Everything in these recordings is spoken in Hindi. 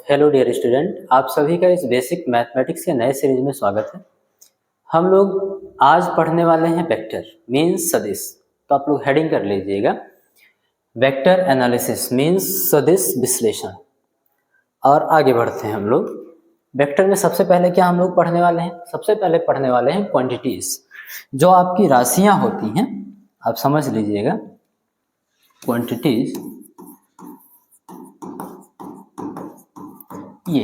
हेलो डियर स्टूडेंट, आप सभी का इस बेसिक मैथमेटिक्स के नए सीरीज में स्वागत है। हम लोग आज पढ़ने वाले हैं वेक्टर मीन्स सदिश। तो आप लोग हेडिंग कर लीजिएगा, वेक्टर एनालिसिस मीन्स सदिश विश्लेषण। और आगे बढ़ते हैं हम लोग। वेक्टर में सबसे पहले क्या हम लोग पढ़ने वाले हैं? सबसे पहले पढ़ने वाले हैं क्वांटिटीज, जो आपकी राशियां होती हैं। आप समझ लीजिएगा, क्वांटिटीज ये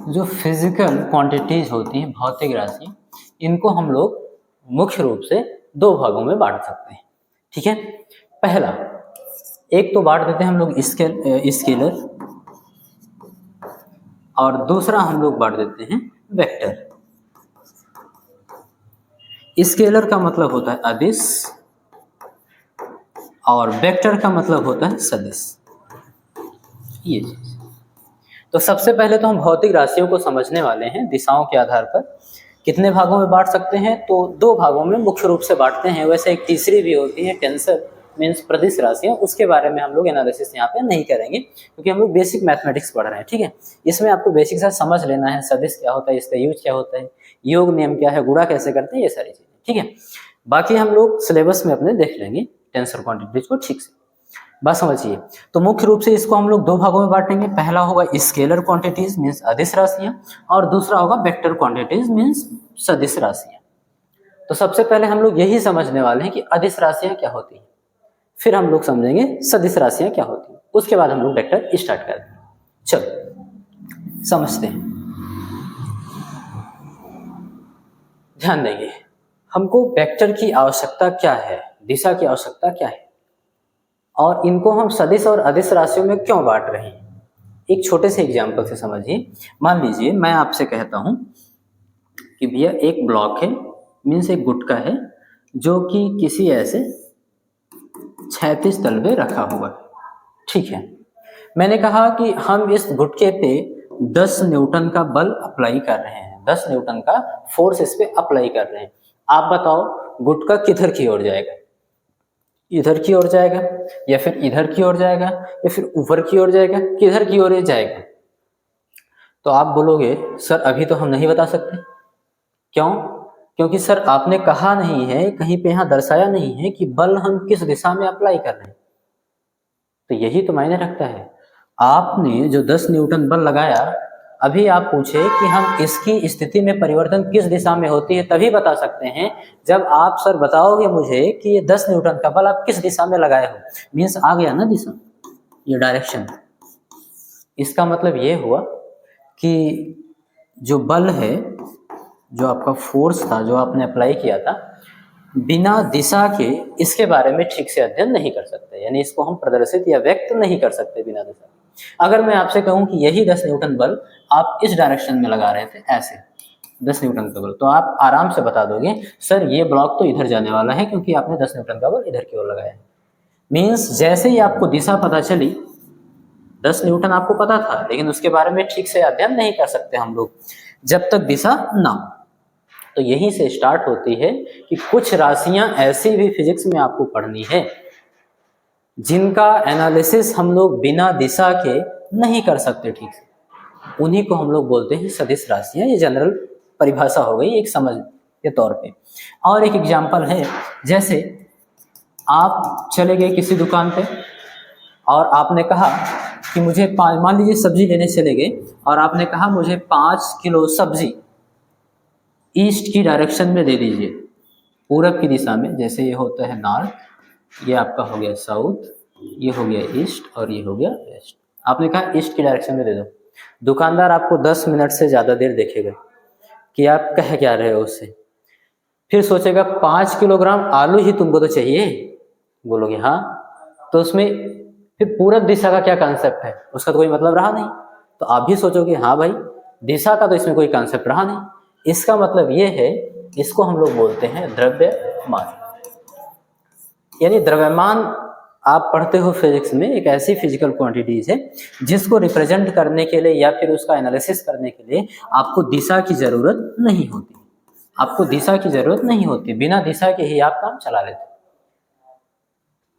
जो फिजिकल क्वांटिटीज होती हैं, भौतिक राशियां, इनको हम लोग मुख्य रूप से दो भागों में बांट सकते हैं। ठीक है, पहला एक तो बांट देते हैं हम लोग स्केलर, और दूसरा हम लोग बांट देते हैं वेक्टर। स्केलर का मतलब होता है अदिश और वेक्टर का मतलब होता है सदिश। ये चीज तो सबसे पहले तो हम भौतिक राशियों को समझने वाले हैं। दिशाओं के आधार पर कितने भागों में बांट सकते हैं? तो दो भागों में मुख्य रूप से बांटते हैं। वैसे एक तीसरी भी होती है, टेंसर मीन्स प्रदिश राशियां, उसके बारे में हम लोग एनालिसिस यहाँ पे नहीं करेंगे क्योंकि हम लोग बेसिक मैथमेटिक्स पढ़ रहे हैं। ठीक है, इसमें आपको बेसिक सा समझ लेना है, सदिश क्या होता है, इसका यूज क्या होता है, योग नियम क्या है, गुणा कैसे करते हैं, ये सारी चीजें। ठीक है, बाकी हम लोग सिलेबस में अपने देख लेंगे टेंसर क्वांटिटीज को ठीक से। बात समझिए, तो मुख्य रूप से इसको हम लोग दो भागों में बांटेंगे। पहला होगा स्केलर क्वांटिटीज मीन्स अदिश राशियां, और दूसरा होगा वेक्टर क्वांटिटीज मीन्स सदिश राशियां। तो सबसे पहले हम लोग यही समझने वाले हैं कि अदिश राशियां क्या होती हैं, फिर हम लोग समझेंगे सदिश राशियां क्या होती हैं, उसके बाद हम लोग वेक्टर स्टार्ट करते हैं। चलो समझते हैं, ध्यान देंगे। हमको वेक्टर की आवश्यकता क्या है, दिशा की आवश्यकता क्या है, और इनको हम सदिश और अदिश राशियों में क्यों बांट रहे हैं। एक छोटे से एग्जाम्पल से समझिए। मान लीजिए मैं आपसे कहता हूं कि भैया एक ब्लॉक है, मीन्स एक गुटका है, जो कि किसी ऐसे 36 तल पे रखा हुआ है। ठीक है, मैंने कहा कि हम इस गुटके पे 10 न्यूटन का बल अप्लाई कर रहे हैं, 10 न्यूटन का फोर्स इस पे अप्लाई कर रहे हैं। आप बताओ गुटका किधर की ओर जाएगा? इधर की ओर जाएगा, या फिर इधर की ओर जाएगा, या फिर ऊपर की ओर जाएगा, किधर की ओर जाएगा? तो आप बोलोगे सर अभी तो हम नहीं बता सकते। क्यों? क्योंकि सर आपने कहा नहीं है, कहीं पे यहाँ दर्शाया नहीं है कि बल हम किस दिशा में अप्लाई कर रहे हैं। तो यही तो मायने रखता है। आपने जो 10 न्यूटन बल लगाया, अभी आप पूछे कि हम इसकी स्थिति में परिवर्तन किस दिशा में होती है, तभी बता सकते हैं जब आप सर बताओगे मुझे कि ये 10 न्यूटन का बल आप किस दिशा में लगाए हो। मीन्स आ गया ना दिशा, ये डायरेक्शन। इसका मतलब ये हुआ कि जो बल है, जो आपका फोर्स था, जो आपने अप्लाई किया था, बिना दिशा के इसके बारे में ठीक से अध्ययन नहीं कर सकते, यानी इसको हम प्रदर्शित या व्यक्त नहीं कर सकते बिना दिशा के। अगर मैं आपसे कहूं कि यही 10 न्यूटन बल आप इस डायरेक्शन में लगा रहे थे, ऐसे 10 न्यूटन का बल, तो आप आराम से बता दोगे सर ये ब्लॉक तो इधर जाने वाला है क्योंकि आपने 10 न्यूटन का बल इधर की ओर लगाया है। मीन्स जैसे ही आपको दिशा पता चली, 10 न्यूटन आपको पता था, लेकिन उसके बारे में ठीक से अध्ययन नहीं कर सकते हम लोग जब तक दिशा ना हो। तो यहीं से स्टार्ट होती है कि कुछ राशियां ऐसी भी फिजिक्स में आपको पढ़नी है जिनका एनालिसिस हम लोग बिना दिशा के नहीं कर सकते ठीक से। उन्हीं को हम लोग बोलते हैं सदिश राशियां। ये जनरल परिभाषा हो गई एक समझ के तौर पे। और एक एग्जांपल है, जैसे आप चले गए किसी दुकान पे और आपने कहा कि मुझे मान लीजिए सब्जी लेने चले गए और आपने कहा मुझे 5 किलो सब्जी ईस्ट की डायरेक्शन में दे दीजिए, पूरब की दिशा में। जैसे ये होता है नॉर्थ, ये आपका हो गया साउथ, ये हो गया ईस्ट और ये हो गया वेस्ट। आपने कहा ईस्ट की डायरेक्शन में दे दो। दुकानदार आपको 10 मिनट से ज़्यादा देर देखेगा कि आप कह क्या रहे हो उससे। फिर सोचेगा 5 किलोग्राम आलू ही तुमको तो चाहिए, बोलोगे हाँ, तो उसमें फिर पूरब दिशा का क्या कॉन्सेप्ट है, उसका तो कोई मतलब रहा नहीं। तो आप भी सोचोगे हाँ भाई, दिशा का तो इसमें कोई कॉन्सेप्ट रहा नहीं। इसका मतलब ये है, इसको हम लोग बोलते हैं द्रव्यमान। यानी द्रव्यमान आप पढ़ते हो फिजिक्स में, एक ऐसी फिजिकल क्वांटिटीज है जिसको रिप्रेजेंट करने के लिए या फिर उसका एनालिसिस करने के लिए आपको दिशा की जरूरत नहीं होती। आपको दिशा की जरूरत नहीं होती, बिना दिशा के ही आप काम चला लेते।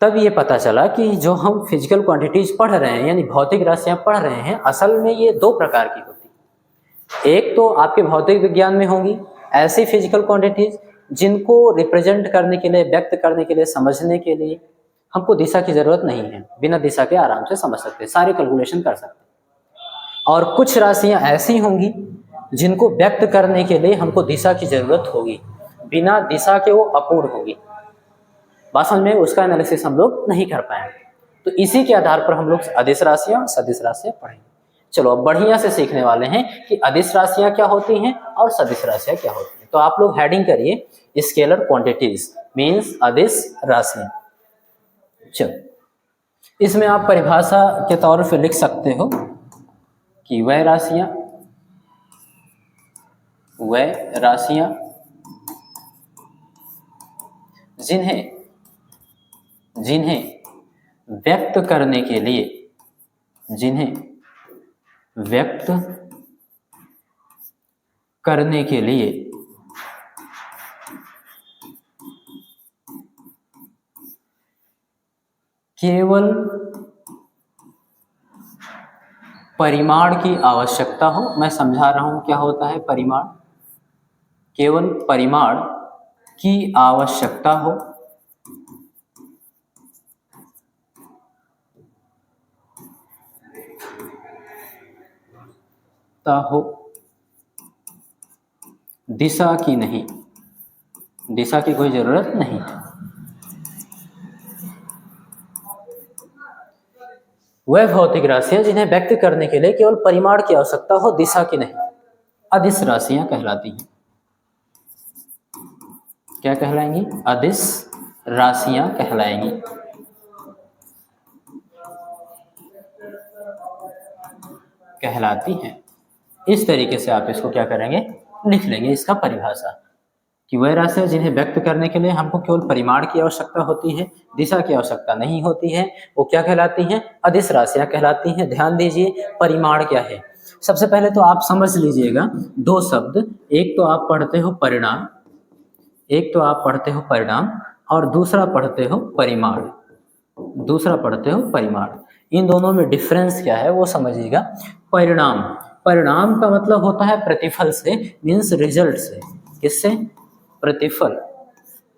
तब ये पता चला कि जो हम फिजिकल क्वांटिटीज पढ़ रहे हैं यानी भौतिक राशियां पढ़ रहे हैं, असल में ये दो प्रकार की होती है। एक तो आपके भौतिक विज्ञान में होंगी ऐसी फिजिकल क्वांटिटीज जिनको रिप्रेजेंट करने के लिए, व्यक्त करने के लिए, समझने के लिए हमको दिशा की जरूरत नहीं है, बिना दिशा के आराम से समझ सकते हैं, सारे कैलकुलेशन कर सकते हैं। और कुछ राशियां ऐसी होंगी जिनको व्यक्त करने के लिए हमको दिशा की जरूरत होगी, बिना दिशा के वो अपूर्ण होगी। बात समझ में, उसका एनालिसिस हम लोग नहीं कर पाएंगे। तो इसी के आधार पर हम लोग अदिश राशियां और सदिश राशियां पढ़ेंगे। चलो अब बढ़िया से सीखने वाले हैं कि अदिश राशियां क्या होती हैं और सदिश राशियां क्या होती हैं। तो आप लोग हेडिंग करिए, स्केलर क्वांटिटीज मीन्स अदिश राशियां। चलो इसमें आप परिभाषा के तौर पे लिख सकते हो कि वह राशियां जिन्हें व्यक्त करने के लिए केवल परिमाण की आवश्यकता हो। मैं समझा रहा हूं क्या होता है परिमाण। केवल परिमाण की आवश्यकता हो दिशा की नहीं, दिशा की कोई जरूरत नहीं है। वह भौतिक राशियां जिन्हें व्यक्त करने के लिए केवल परिमाण की आवश्यकता हो, दिशा की नहीं, अदिश राशियां कहलाती हैं। क्या कहलाएंगी? अदिश राशियां कहलाएंगी। कहलाती हैं। इस तरीके से आप इसको क्या करेंगे, लिख लेंगे इसका परिभाषा कि वह राशियां जिन्हें व्यक्त करने के लिए हमको केवल परिमाण की आवश्यकता होती है, दिशा की आवश्यकता नहीं होती है, वो क्या कहलाती हैं? अदिश राशियां कहलाती हैं। ध्यान दीजिए परिमाण क्या है। सबसे पहले तो आप समझ लीजिएगा दो शब्द, एक तो आप पढ़ते हो परिणाम और दूसरा पढ़ते हो परिमाण। इन दोनों में डिफरेंस क्या है वो समझिएगा। परिणाम का मतलब होता है प्रतिफल से, मीन्स रिजल्ट से। किससे? प्रतिफल।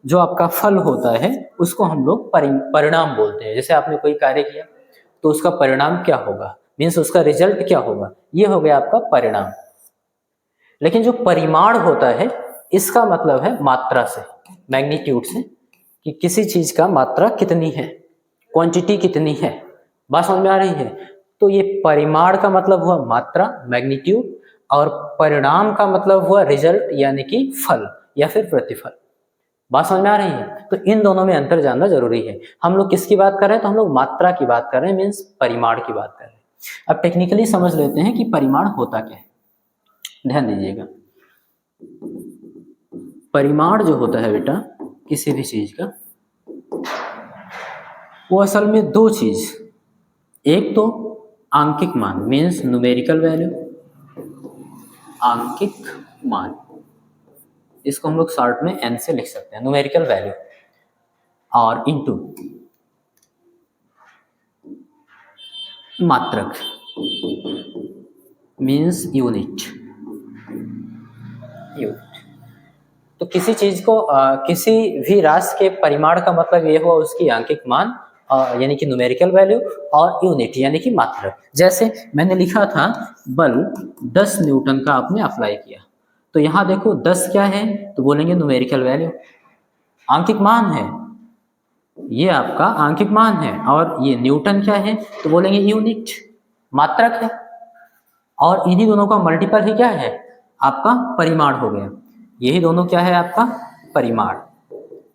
जो आपका फल होता है उसको हम लोग परिणाम बोलते हैं। जैसे आपने कोई कार्य किया तो उसका परिणाम क्या होगा, मीन्स उसका रिजल्ट क्या होगा, ये हो गया आपका परिणाम। लेकिन जो परिमाण होता है इसका मतलब है मात्रा से, मैग्नीट्यूड से, कि किसी चीज का मात्रा कितनी है, क्वांटिटी कितनी है। बात समझ में आ रही है? तो ये परिमाण का मतलब हुआ मात्रा, मैग्नीट्यूड, और परिणाम का मतलब हुआ रिजल्ट यानी कि फल या फिर प्रतिफल। बात समझ में आ रही है? तो इन दोनों में अंतर जानना जरूरी है। हम लोग किसकी बात कर रहे हैं? तो हम लोग मात्रा की बात कर रहे हैं, मीन्स परिमाण की बात कर रहे हैं। अब टेक्निकली समझ लेते हैं कि परिमाण होता क्या है। ध्यान दीजिएगा, परिमाण जो होता है बेटा किसी भी चीज का, वो असल में दो चीज, एक तो आंकिक मान मीन्स न्यूमेरिकल वैल्यू, आंकिक मान, इसको हम लोग शॉर्ट में एन से लिख सकते हैं, न्यूमेरिकल वैल्यू, और इनटू मात्रक मीन्स यूनिट। तो किसी चीज को किसी भी राशि के परिमाण का मतलब ये हुआ उसकी आंकिक मान यानी कि न्यूमेरिकल वैल्यू, और यूनिट यानी कि मात्रक। जैसे मैंने लिखा था बल 10 न्यूटन का आपने अप्लाई किया, तो यहाँ देखो 10 क्या है, तो बोलेंगे न्यूमेरिकल वैल्यू, आंकिक मान है, ये आपका आंकिक मान है, और ये न्यूटन क्या है, तो बोलेंगे यूनिट, मात्रक है। और इन्हीं दोनों का मल्टीपल ही क्या है, आपका परिमाण हो गया। यही दोनों क्या है आपका परिमाण,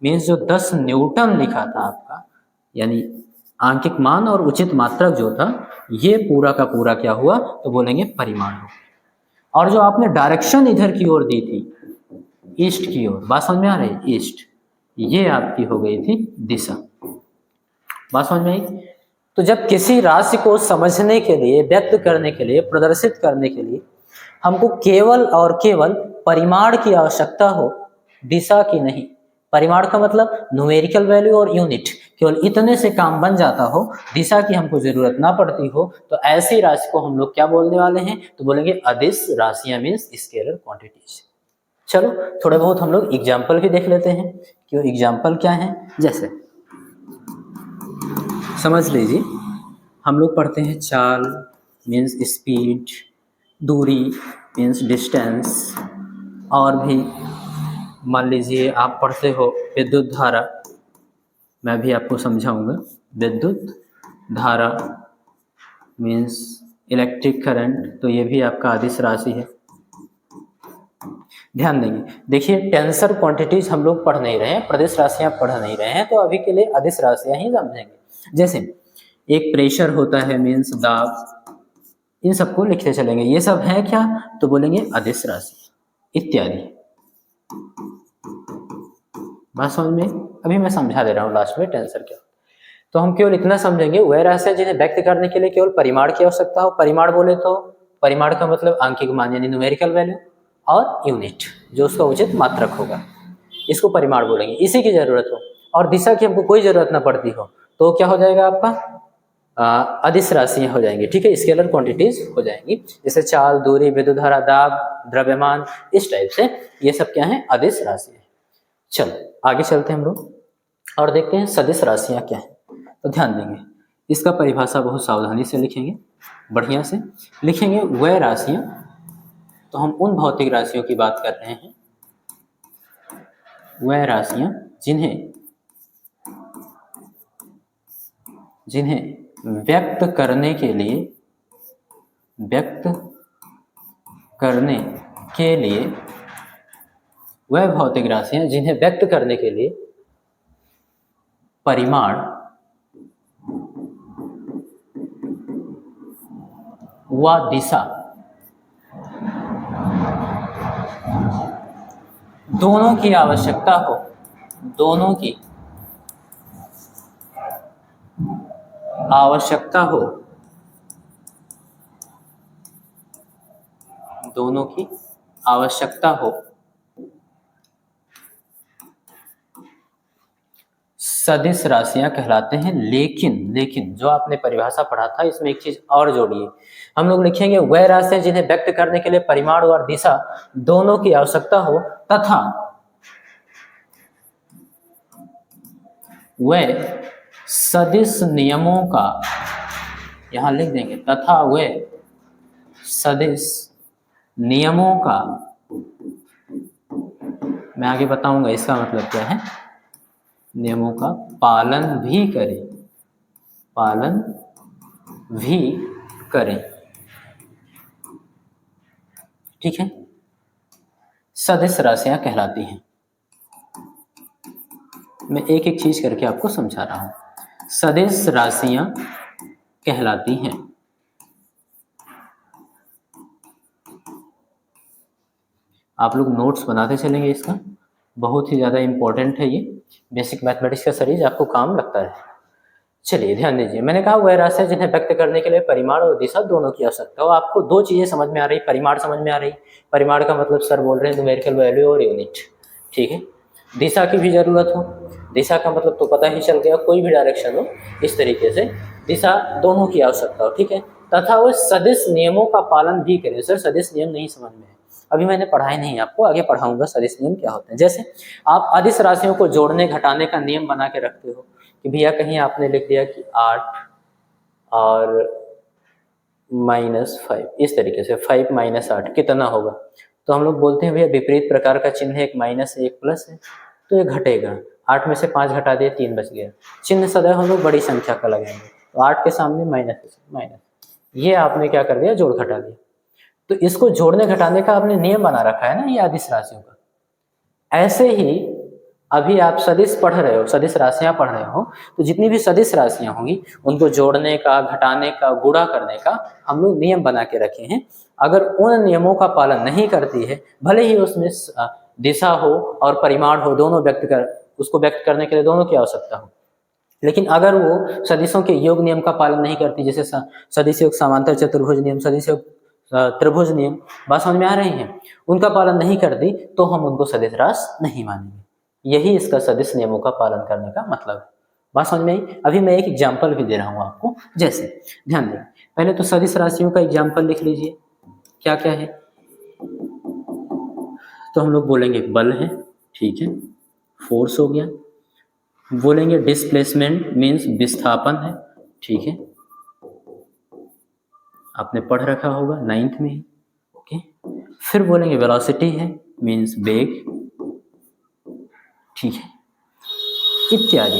मीन्स जो 10 न्यूटन लिखा था आपका, यानी आंकिक मान और उचित मात्रक जो था, ये पूरा का पूरा क्या हुआ, तो बोलेंगे परिमाण हो। और जो आपने डायरेक्शन इधर की ओर दी थी, ईस्ट की ओर, बात समझ में आ रही है, ईस्ट, ये आपकी हो गई थी दिशा। बात समझ में आई? तो जब किसी राशि को समझने के लिए, व्यक्त करने के लिए, प्रदर्शित करने के लिए हमको केवल और केवल परिमाण की आवश्यकता हो, दिशा की नहीं, परिमाण का मतलब न्यूमेरिकल वैल्यू और यूनिट, केवल इतने से काम बन जाता हो, दिशा की हमको जरूरत ना पड़ती हो, तो ऐसी राशि को हम लोग क्या बोलने वाले हैं, तो बोलेंगे अदिश राशियां मीन्स स्केलर क्वांटिटीज। चलो थोड़े बहुत हम लोग एग्जाम्पल भी देख लेते हैं कि वो एग्जाम्पल क्या है। जैसे समझ लीजिए हम लोग पढ़ते हैं चाल मीन्स स्पीड, दूरी मीन्स डिस्टेंस, और भी मान लीजिए आप पढ़ते हो विद्युत धारा, मैं भी आपको समझाऊंगा। विद्युत धारा मीन्स इलेक्ट्रिक करंट, तो ये भी आपका अदिश राशि है। ध्यान देंगे, देखिए टेंसर क्वांटिटीज हम लोग पढ़ नहीं रहे हैं, प्रदेश राशियां पढ़ नहीं रहे हैं, तो अभी के लिए अदिश राशियां ही समझेंगे। जैसे एक प्रेशर होता है मीन्स दाब, इन सबको लिखते चलेंगे। ये सब है क्या, तो बोलेंगे अदिश राशि इत्यादि। बात समझ में? अभी मैं समझा दे रहा हूँ लास्ट में टेंसर क्या। तो हम केवल इतना समझेंगे, वह राशियां जिन्हें व्यक्त करने के लिए केवल परिमाण की आवश्यकता हो। परिमाण बोले तो परिमाण का मतलब आंकिक मान यानी न्यूमेरिकल वैल्यू, और यूनिट जो उसका उचित मात्रक होगा, इसको परिमाण बोलेंगे। इसी की जरूरत हो और दिशा की हमको कोई जरूरत ना पड़ती हो, तो क्या हो जाएगा आपका अदिश राशियां हो जाएंगी। ठीक है, स्केलर क्वांटिटीज हो जाएंगी, जैसे चाल, दूरी, विद्युत धारा, दाब, द्रव्यमान, इस टाइप से ये सब क्या है, अदिश राशियां। चलो आगे चलते हैं हम लोग और देखते हैं सदिश राशियां क्या है। तो ध्यान देंगे, इसका परिभाषा बहुत सावधानी से लिखेंगे, बढ़िया से लिखेंगे। वह राशियां, तो हम उन भौतिक राशियों की बात कर रहे हैं, वह राशियां जिन्हें व्यक्त करने के लिए वह भौतिक राशियां जिन्हें व्यक्त करने के लिए परिमाण व दिशा दोनों की आवश्यकता हो, दोनों की आवश्यकता हो, दोनों की आवश्यकता हो, सदिश राशियां कहलाते हैं। लेकिन जो आपने परिभाषा पढ़ा था, इसमें एक चीज और जोड़िए, हम लोग लिखेंगे वह राशियां जिन्हें व्यक्त करने के लिए परिमाण और दिशा दोनों की आवश्यकता हो, तथा वह सदिश नियमों का, यहां लिख देंगे, तथा वह सदिश नियमों का, मैं आगे बताऊंगा इसका मतलब क्या है, नियमों का पालन भी करें। ठीक है, सदिश राशियां कहलाती हैं। मैं एक एक चीज करके आपको समझा रहा हूं। सदिश राशियां कहलाती हैं। आप लोग नोट्स बनाते चलेंगे, इसका बहुत ही ज्यादा इंपॉर्टेंट है ये, बेसिक मैथमेटिक्स का सीरीज आपको काम लगता है। चलिए ध्यान दीजिए, मैंने कहा वह राशियां जिन्हें व्यक्त करने के लिए परिमाण और दिशा दोनों की आवश्यकता हो। आपको दो चीजें समझ में आ रही, परिमाण समझ में आ रही, परिमाण का मतलब सर बोल रहे हैं न्यूमेरिकल वैल्यू और यूनिट। ठीक है, दिशा की भी जरूरत हो, दिशा का मतलब तो पता ही चल गया, कोई भी डायरेक्शन हो, इस तरीके से दिशा दोनों की आवश्यकता हो। ठीक है, तथा वो सदिश नियमों का पालन भी करें। सर सदिश नियम नहीं समझ में है, अभी मैंने पढ़ाई नहीं, आपको आगे पढ़ाऊंगा सदिश नियम क्या होते हैं। जैसे आप अदिश राशियों को जोड़ने घटाने का नियम बना के रखते हो कि भैया कहीं आपने लिख दिया कि 8 और -5, इस तरीके से 5 - 8 कितना होगा, तो हम लोग बोलते हैं भैया विपरीत प्रकार का चिन्ह है, एक माइनस है एक प्लस है, तो ये घटेगा। 8 में से 5 घटा दिए, 3 बच गया। चिन्ह सदैव हम लोग बड़ी संख्या का लगाएंगे, तो 8 के सामने माइनस, ये आपने क्या कर दिया, जोड़ घटा दिया। तो इसको जोड़ने घटाने का आपने नियम बना रखा है ना, ये अदिश राशियों का। ऐसे ही अभी आप सदिश पढ़ रहे हो, सदिश राशियां पढ़ रहे हो, तो जितनी भी सदिश राशियां होंगी उनको जोड़ने का, घटाने का, गुणा करने का हम लोग नियम बना के रखे हैं। अगर उन नियमों का पालन नहीं करती है, भले ही उसमें दिशा हो और परिमाण हो, दोनों उसको व्यक्त करने के लिए दोनों की आवश्यकता हो, लेकिन अगर वो सदिशों के योग नियम का पालन नहीं करती, जैसे सदिश योग समांतर चतुर्भुज नियम, सदिश योग त्रिभुज नियम, बात समझ में आ रही है, उनका पालन नहीं करती, तो हम उनको सदिश राशि नहीं मानेंगे। यही इसका सदिश नियमों का पालन करने का मतलब है। बात समझ में आई? अभी मैं एक एग्जाम्पल भी दे रहा हूँ आपको। जैसे ध्यान दें, पहले तो सदिश राशियों का एग्जाम्पल लिख लीजिए, क्या क्या है। तो हम लोग बोलेंगे बल है, ठीक है, फोर्स हो गया। बोलेंगे डिस्प्लेसमेंट मीन्स विस्थापन है, ठीक है, आपने पढ़ रखा होगा 9th में ही, ओके। फिर बोलेंगे वेलोसिटी है मीन्स वेग, ठीक है, इत्यादि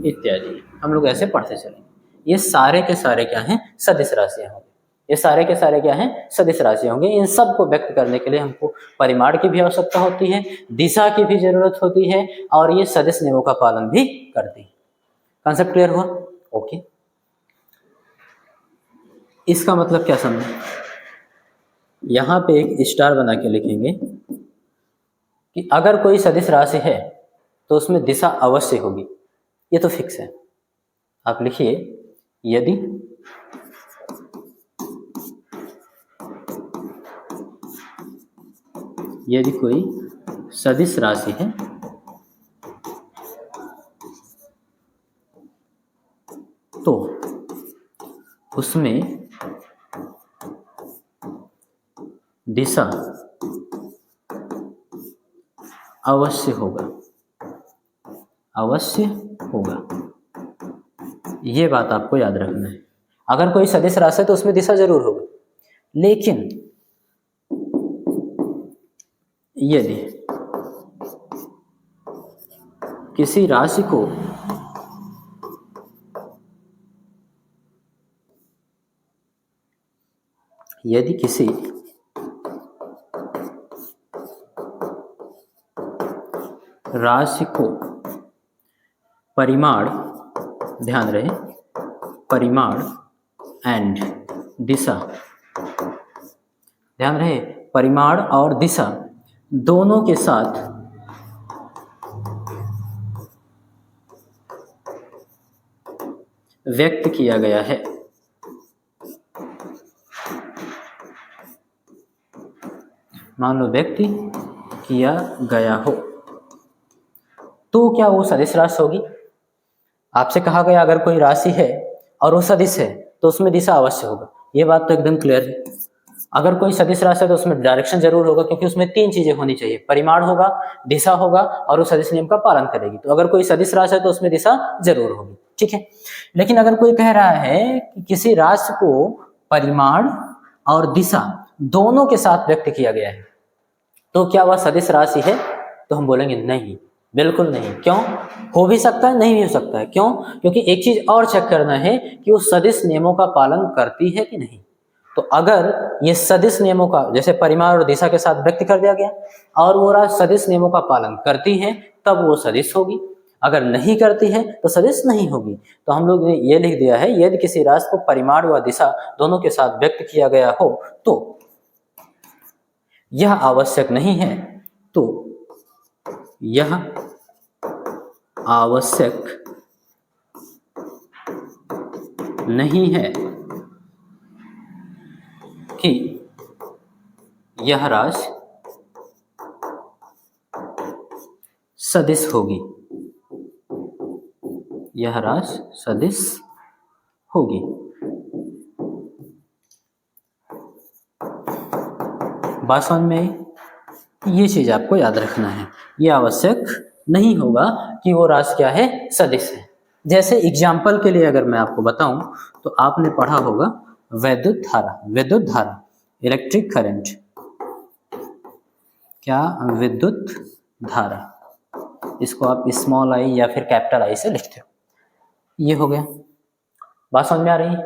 इत्यादि हम लोग ऐसे पढ़ते चलेंगे। ये सारे के सारे क्या हैं? सदिश राशियां होंगे। ये सारे के सारे क्या हैं? सदिश राशियां होंगे। इन सब को व्यक्त करने के लिए हमको परिमाण की भी आवश्यकता होती है, दिशा की भी जरूरत होती है, और ये सदिश नियमों का पालन भी करती है। कॉन्सेप्ट क्लियर हुआ? ओके। इसका मतलब क्या समझे? यहां पे एक स्टार बना के लिखेंगे कि अगर कोई सदिश राशि है तो उसमें दिशा अवश्य होगी, ये तो फिक्स है। आप लिखिए, यदि कोई सदिश राशि है तो उसमें दिशा अवश्य होगा, अवश्य होगा। ये बात आपको याद रखना है। अगर कोई सदिश राशि है तो उसमें दिशा जरूर होगी, लेकिन यदि किसी राशि को परिमाण, ध्यान रहे, परिमाण एंड दिशा, ध्यान रहे, परिमाण और दिशा दोनों के साथ व्यक्त किया गया है, मान लो व्यक्त किया गया हो, तो क्या वो सदिश राशि होगी? आपसे कहा गया अगर कोई राशि है और वो सदिश है तो उसमें दिशा अवश्य होगा। ये बात तो एकदम क्लियर है। अगर कोई सदिश राशि है तो उसमें डायरेक्शन जरूर होगा, क्योंकि उसमें 3 चीजें होनी चाहिए, परिमाण होगा, दिशा होगा और वो सदिश नियम का पालन करेगी। तो अगर कोई सदिश राशि है तो उसमें दिशा जरूर होगी, ठीक है। लेकिन अगर कोई कह रहा है कि किसी राशि को परिमाण और दिशा दोनों के साथ व्यक्त किया गया है, तो क्या वह सदिश राशि है? तो हम बोलेंगे नहीं, बिल्कुल नहीं। क्यों? हो भी सकता है, नहीं भी हो सकता है। क्यों? क्योंकि एक चीज और चेक करना है कि वो सदिश नियमों का पालन करती है कि नहीं। तो अगर ये सदिश नियमों का, जैसे परिमाण और दिशा के साथ व्यक्त कर दिया गया और वो राशि सदिश नियमों का पालन करती है, तब वो सदिश होगी। अगर नहीं करती है तो सदिश नहीं होगी। तो हम लोग ने ये लिख दिया है, यदि किसी राशि को परिमाण व दिशा दोनों के साथ व्यक्त किया गया हो तो यह आवश्यक नहीं है, तो यह आवश्यक नहीं है कि यह राशि सदिश होगी, यह राशि सदिश होगी। बात समझ में? ये चीज आपको याद रखना है, ये आवश्यक नहीं होगा कि वो राशि क्या है? सदिश है। जैसे एग्जाम्पल के लिए अगर मैं आपको बताऊं तो आपने पढ़ा होगा विद्युत धारा, विद्युत धारा, इलेक्ट्रिक करंट। क्या? विद्युत धारा। इसको आप स्मॉल आई या फिर कैपिटल आई से लिखते हो। ये हो गया। बात समझ में आ रही है?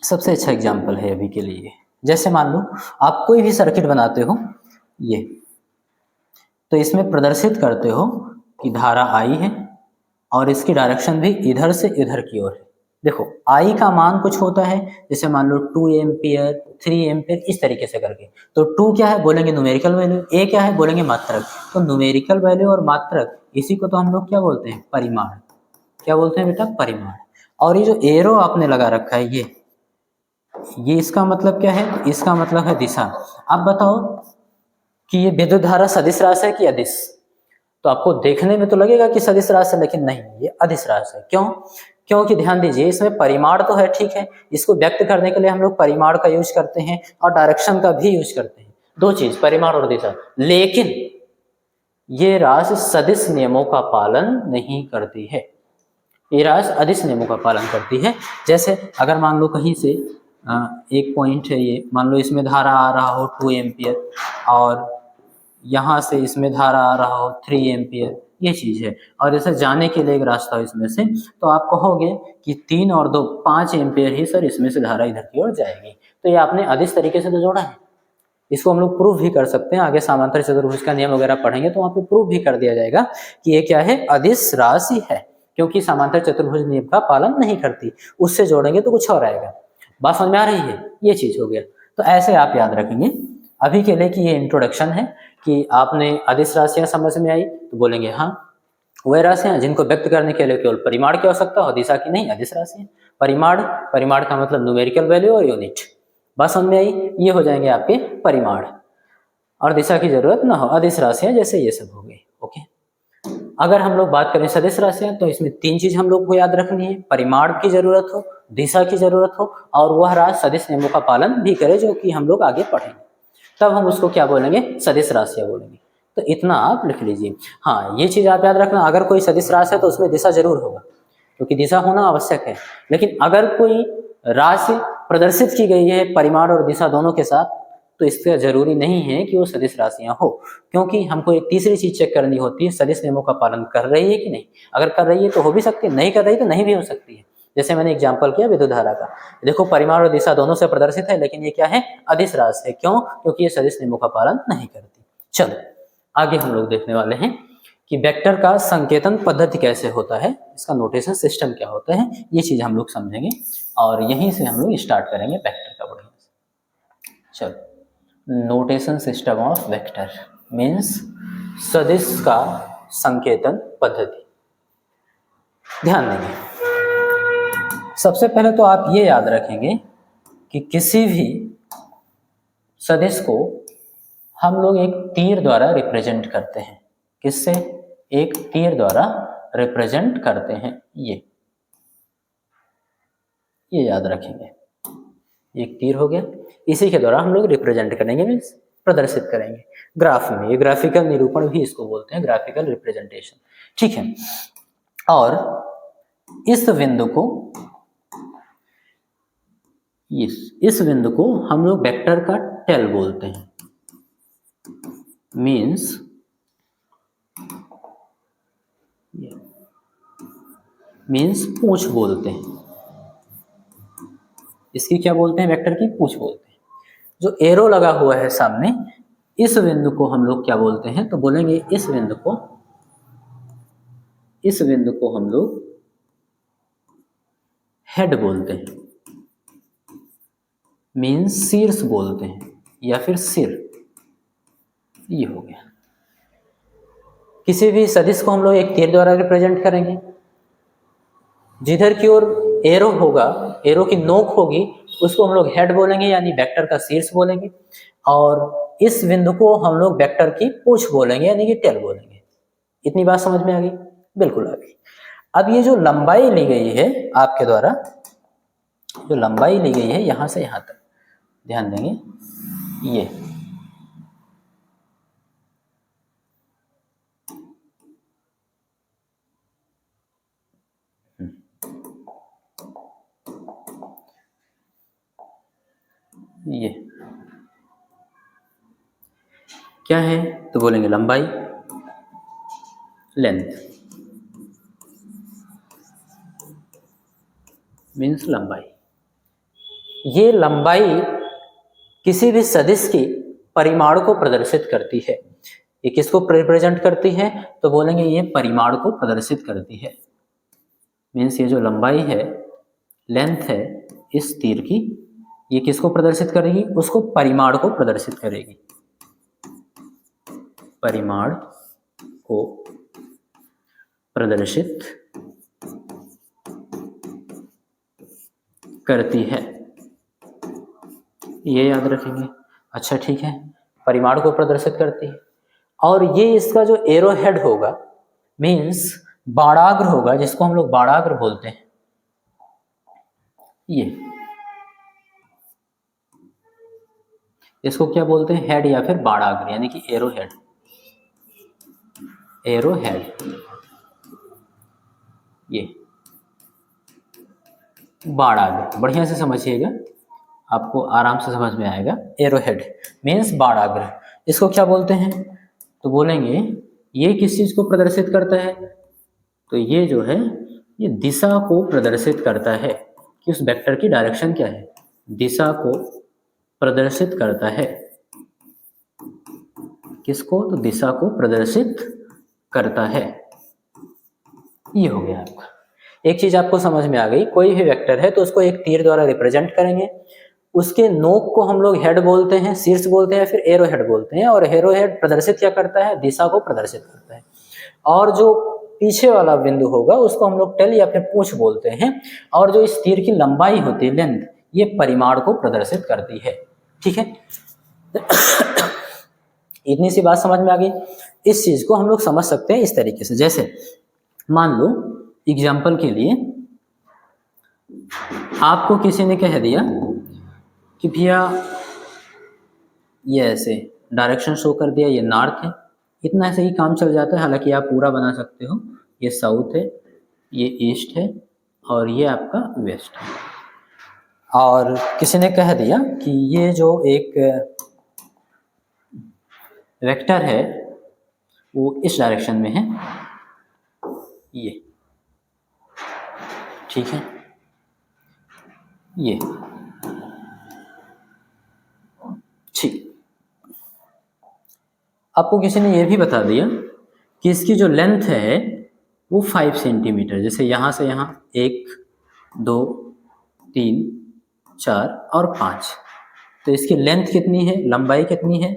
सबसे अच्छा एग्जाम्पल है अभी के लिए। जैसे मान लो आप कोई भी सर्किट बनाते हो, ये तो इसमें प्रदर्शित करते हो कि धारा आई है और इसकी डायरेक्शन भी इधर से इधर की ओर है। देखो आई का मान कुछ होता है, जैसे मान लो 2 एम्पियर, 3 एम्पियर, इस तरीके से करके। तो 2 क्या है? बोलेंगे न्यूमेरिकल वैल्यू। ए क्या है? बोलेंगे मात्रक। तो न्यूमेरिकल वैल्यू और मात्रक, इसी को तो हम लोग क्या बोलते हैं? परिमाण। क्या बोलते हैं बेटा? परिमाण। और ये जो एरो आपने लगा रखा है, ये इसका मतलब क्या है? इसका मतलब है दिशा। अब बताओ कि ये विद्युत धारा सदिश राशि है कि अदिश। तो आपको देखने में तो लगेगा कि सदिश राशि है, लेकिन नहीं, ये अदिश राशि है। क्यों? क्योंकि ध्यान दीजिए, इसमें परिमाण तो है, ठीक है, इसको व्यक्त करने के लिए हम लोग परिमाण का यूज करते हैं और डायरेक्शन का भी यूज करते हैं, दो चीज, परिमाण और दिशा। लेकिन ये राशि सदिश नियमों का पालन नहीं करती है, ये राशि अदिश नियमों का पालन करती है। जैसे अगर मान लो कहीं से एक पॉइंट है, ये मान लो इसमें धारा आ रहा हो 2 एम्पियर और यहाँ से इसमें धारा आ रहा हो 3 एम्पियर, ये चीज है, और जैसे जाने के लिए एक रास्ता हो इसमें से, तो आप कहोगे कि 3 और 2 5 एम्पियर ही सर इसमें से धारा इधर की ओर जाएगी। तो ये आपने अदिश तरीके से तो जोड़ा है। इसको हम लोग प्रूफ भी कर सकते हैं, आगे समांतर चतुर्भुज का नियम वगैरह पढ़ेंगे तो वहाँ पे प्रूफ भी कर दिया जाएगा कि ये क्या है, अदिश राशि है, क्योंकि समांतर चतुर्भुज नियम का पालन नहीं करती। उससे जोड़ेंगे तो कुछ और आएगा। बात समझ में आ रही है? ये चीज हो गया। तो ऐसे आप याद रखेंगे अभी के लिए कि ये इंट्रोडक्शन है कि आपने अदिश राशियां समझ में आई तो बोलेंगे हाँ, वह राशियां जिनको व्यक्त करने के लिए केवल परिमाण की आवश्यकता हो, दिशा की नहीं, अदिश राशियां। परिमाण का मतलब न्यूमेरिकल वैल्यू और यूनिट। बात समझ में आई? ये हो जाएंगे आपके परिमाण, और दिशा की जरूरत ना हो, अदिश राशियां जैसे ये सब हो गई। ओके, अगर हम लोग बात करें सदिश राशियां तो इसमें 3 चीज हम लोग को याद रखनी है, परिमाण की जरूरत हो, दिशा की जरूरत हो, और वह राशि सदिश नियमों का पालन भी करे, जो कि हम लोग आगे पढ़ेंगे। तब हम उसको क्या बोलेंगे, सदिश राशियां बोलेंगे। तो इतना आप लिख लीजिए। हाँ, ये चीज आप याद रखना, अगर कोई सदिश राशि है तो उसमें दिशा जरूर होगा, क्योंकि दिशा होना आवश्यक है। लेकिन अगर कोई राशि प्रदर्शित की गई है परिमाण और दिशा दोनों के साथ, तो इससे जरूरी नहीं है कि वो सदिश राशियां हो, क्योंकि हमको एक तीसरी चीज चेक करनी होती है, सदिश नियमों का पालन कर रही है कि नहीं। अगर कर रही है तो हो भी सकती है, नहीं कर रही तो नहीं भी हो सकती है। जैसे मैंने एग्जांपल किया विद्युत धारा का, देखो परिमाण और दिशा दोनों से प्रदर्शित है, लेकिन ये क्या है, अदिश राशि है। क्यों? क्योंकि ये सदिश नियमों का पालन नहीं करती। चलो आगे हम लोग देखने वाले हैं कि वेक्टर का संकेतन पद्धति कैसे होता है, इसका नोटेशन सिस्टम क्या होता है, ये चीज हम लोग समझेंगे, और यहीं से हम लोग स्टार्ट करेंगे वेक्टर का बढ़िया से। चलो, notation system of vector means सदिश का संकेतन पद्धति। ध्यान देंगे, सबसे पहले तो आप ये याद रखेंगे कि किसी भी सदिश को हम लोग एक तीर द्वारा रिप्रेजेंट करते हैं। किससे? एक तीर द्वारा रिप्रेजेंट करते हैं। ये याद रखेंगे, एक तीर हो गया, इसी के द्वारा हम लोग रिप्रेजेंट करेंगे, मीन्स प्रदर्शित करेंगे ग्राफ में। ये ग्राफिकल निरूपण भी इसको बोलते हैं, ग्राफिकल रिप्रेजेंटेशन। ठीक है, और इस बिंदु को, इस बिंदु को हम लोग वेक्टर का टेल बोलते हैं, मीन्स पूंछ बोलते हैं। इसकी क्या बोलते हैं, वेक्टर की पूंछ बोलते हैं। जो एरो लगा हुआ है सामने, इस बिंदु को हम लोग क्या बोलते हैं, तो बोलेंगे इस बिंदु को हम लोग हेड बोलते हैं, मीन्स शीर्ष बोलते हैं, या फिर सिर। ये हो गया। किसी भी सदिश को हम लोग एक तीर द्वारा रिप्रेजेंट करेंगे, जिधर की ओर एरो होगा, एरो की नोक होगी, उसको हम लोग हेड बोलेंगे, यानी वेक्टर का शीर्ष बोलेंगे, और इस बिंदु को हम लोग वेक्टर की पूंछ बोलेंगे, यानी कि टेल बोलेंगे। इतनी बात समझ में आ गई? बिल्कुल आ गई। अब ये जो लंबाई ली गई है आपके द्वारा, जो लंबाई ली गई है यहां से यहां तक, ध्यान देंगे, ये क्या है, तो बोलेंगे लंबाई, लेंथ मीन्स लंबाई। ये लंबाई किसी भी सदिश की परिमाण को प्रदर्शित करती है। ये किसको रिप्रेजेंट करती है, तो बोलेंगे ये परिमाण को प्रदर्शित करती है। मीन्स ये जो लंबाई है, लेंथ है इस तीर की, ये किसको प्रदर्शित करेगी, उसको परिमाण को प्रदर्शित करेगी, परिमाण को प्रदर्शित करती है। ये याद रखेंगे। अच्छा ठीक है, परिमाण को प्रदर्शित करती है। और ये इसका जो एरो हेड होगा मीन्स बाणाग्र होगा, जिसको हम लोग बाणाग्र बोलते हैं, ये इसको क्या बोलते हैं, हेड या फिर बाणाग्र, यानी कि एरो हेड। एरो हेड ये बाणाग्र, बढ़िया से समझिएगा, आपको आराम से समझ में आएगा। एरो हेड मीन्स बाणाग्र, इसको क्या बोलते हैं, तो बोलेंगे ये किस चीज को प्रदर्शित करता है, तो ये जो है ये दिशा को प्रदर्शित करता है कि उस वेक्टर की डायरेक्शन क्या है, दिशा को प्रदर्शित करता है। किसको, तो दिशा को प्रदर्शित करता है। ये हो गया आपका। एक चीज आपको समझ में आ गई, कोई भी वेक्टर है तो उसको एक तीर द्वारा रिप्रेजेंट करेंगे, उसके नोक को हम लोग हेड बोलते हैं, शीर्ष बोलते हैं, फिर एरो हेड बोलते हैं। और एरो हेड प्रदर्शित क्या करता है, दिशा को प्रदर्शित करता है। और जो पीछे वाला बिंदु होगा उसको हम लोग टेल या फिर पूंछ बोलते हैं। और जो इस तीर की लंबाई होती है, लेंथ, ये परिमाण को प्रदर्शित करती है। ठीक है, इतनी सी बात समझ में आ गई। इस चीज को हम लोग समझ सकते हैं इस तरीके से, जैसे मान लो एग्जाम्पल के लिए आपको किसी ने कह दिया कि भैया ये ऐसे डायरेक्शन शो कर दिया, ये नॉर्थ है, इतना ऐसे ही काम चल जाता है। हालांकि आप पूरा बना सकते हो, ये साउथ है, ये ईस्ट है और ये आपका वेस्ट है। और किसी ने कह दिया कि ये जो एक वेक्टर है वो इस डायरेक्शन में है, ये ठीक है, ये ठीक। आपको किसी ने ये भी बता दिया कि इसकी जो लेंथ है वो 5 सेंटीमीटर, जैसे यहाँ से यहाँ 1 2 3 4 और 5, तो इसकी लेंथ कितनी है, लंबाई कितनी है,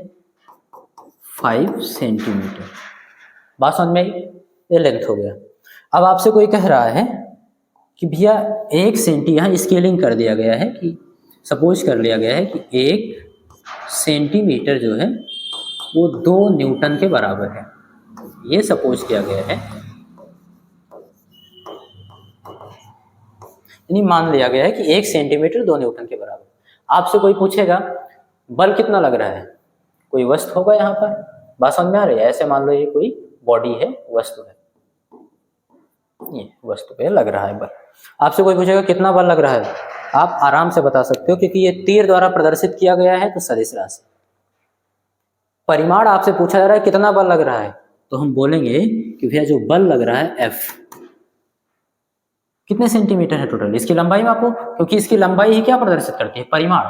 5 सेंटीमीटर। बात समझ में आई, ये लेंथ हो गया। अब आपसे कोई कह रहा है कि भैया 1 सेंटी, यहाँ स्केलिंग कर दिया गया है कि सपोज कर लिया गया है कि 1 सेंटीमीटर जो है वो 2 न्यूटन के बराबर है, ये सपोज किया गया है, यानी मान लिया गया है कि 1 सेंटीमीटर 2 न्यूटन के बराबर। आपसे कोई पूछेगा बल कितना लग रहा है, कोई वस्तु होगा यहाँ पर, बात समझ में आ रही है। ऐसे मान लो ये कोई बॉडी है, वस्तु है, ये वस्तु पे लग रहा है बल। आपसे कोई पूछेगा कितना बल लग रहा है, आप आराम से बता सकते हो क्योंकि ये तीर द्वारा प्रदर्शित किया गया है, तो सदिश राशि। परिमाण आपसे पूछा जा रहा है कितना बल लग रहा है, तो हम बोलेंगे कि भैया जो बल लग रहा है F, कितने सेंटीमीटर है टोटल, इसकी लंबाई में आपको, क्योंकि इसकी लंबाई ही क्या प्रदर्शित करती है, परिमाण,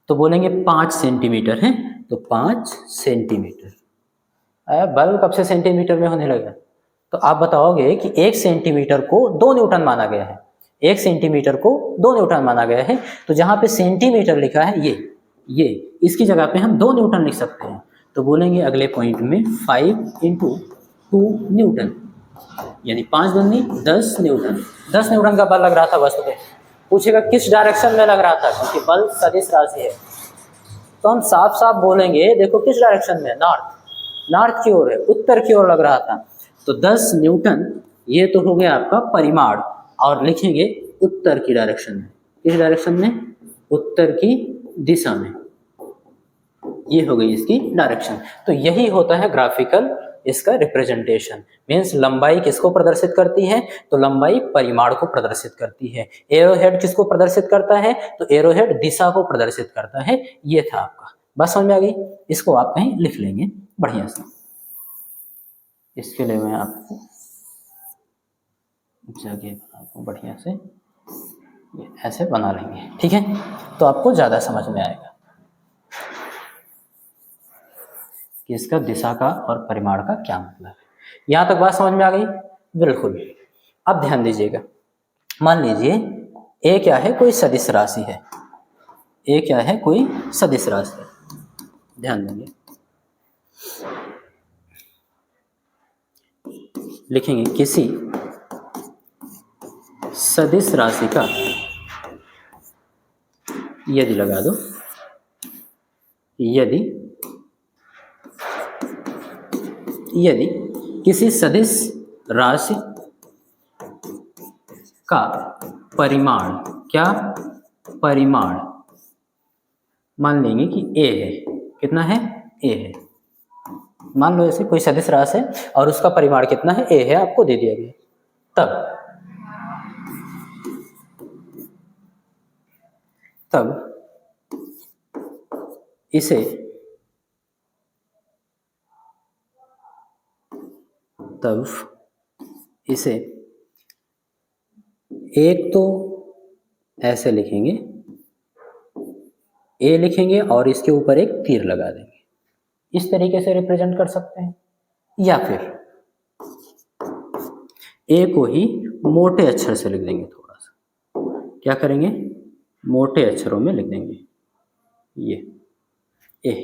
तो बोलेंगे 5 सेंटीमीटर है, तो 5 सेंटीमीटर। बल कब से सेंटीमीटर में होने लगा, तो आप बताओगे कि 1 सेंटीमीटर को 2 न्यूटन माना गया है, 1 सेंटीमीटर को 2 न्यूटन माना गया है, तो जहां पे सेंटीमीटर लिखा है ये इसकी जगह पे हम 2 न्यूटन लिख सकते हैं, तो बोलेंगे अगले पॉइंट में 5 × 2 न्यूटन, यानी 5 दूनी 10 न्यूटन। 10 न्यूटन का बल लग रहा था वस्तु पे। पूछेगा किस डायरेक्शन में लग रहा था, क्योंकि बल सदिश राशि है, तो हम साफ साफ बोलेंगे देखो किस डायरेक्शन में, नॉर्थ की ओर है, उत्तर की ओर लग रहा था, तो 10 न्यूटन ये तो हो गया आपका परिमाण, और लिखेंगे उत्तर की डायरेक्शन में। किस डायरेक्शन में, उत्तर की दिशा में, ये हो गई इसकी डायरेक्शन। तो यही होता है ग्राफिकल इसका रिप्रेजेंटेशन, मीन्स लंबाई किसको प्रदर्शित करती है, तो लंबाई परिमाण को प्रदर्शित करती है। एरो हेड किसको प्रदर्शित करता है, तो एरो हेड दिशा को प्रदर्शित करता है। ये था आपका, बस समझ में आ गई। इसको आप कहीं लिख लेंगे बढ़िया से। इसके लिए मैं आपको जगह बना दूं बढ़िया से, ये ऐसे बना लेंगे, ठीक है, तो आपको ज्यादा समझ में आएगा कि इसका दिशा का और परिमाण का क्या मतलब है। यहां तक बात समझ में आ गई, बिल्कुल। अब ध्यान दीजिएगा, मान लीजिए ए क्या है, कोई सदिश राशि है, ए क्या है, कोई सदिश राशि है, ध्यान देंगे, लिखेंगे किसी सदिश राशि का, यदि लगा दो, यदि यदि किसी सदिश राशि का परिमाण, क्या परिमाण, मान लेंगे कि a है, कितना है, a है, मान लो ऐसे कोई सदिश राशि है और उसका परिमाण कितना है, a है, आपको दे दिया गया, तब इसे एक तो ऐसे लिखेंगे, a लिखेंगे और इसके ऊपर एक तीर लगा देंगे, इस तरीके से रिप्रेजेंट कर सकते हैं, या फिर a को ही मोटे अक्षर से लिख देंगे, थोड़ा सा क्या करेंगे, मोटे अक्षरों में लिख देंगे, ये a।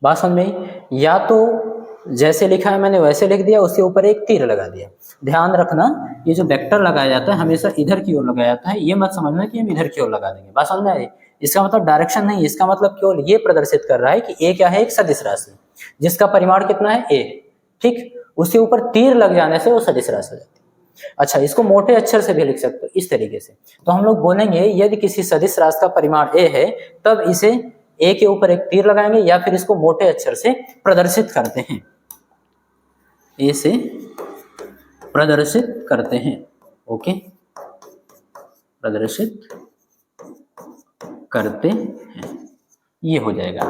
बात समझ में, या तो जैसे लिखा है मैंने वैसे लिख दिया, उसके ऊपर एक तीर लगा दिया। ध्यान रखना, ये जो वेक्टर लगाया जाता है हमेशा इधर की ओर लगाया जाता है, ये मत समझना कि हम इधर की ओर लगा देंगे। बात समझ में आई? इसका मतलब डायरेक्शन नहीं, इसका मतलब केवल ये प्रदर्शित कर रहा है कि ए क्या है, एक सदिश राशि जिसका परिमाण कितना है, ए। ठीक, उसके ऊपर तीर लग जाने से वो सदिश राशि हो जाती है। अच्छा, इसको मोटे अक्षर से भी लिख सकते हो इस तरीके से। तो हम लोग बोलेंगे यदि किसी सदिश राशि का परिमाण ए है, तब इसे ए के ऊपर एक तीर लगाएंगे या फिर इसको मोटे अक्षर से प्रदर्शित करते हैं, ए से प्रदर्शित करते हैं। ओके, प्रदर्शित करते हैं, ये हो जाएगा।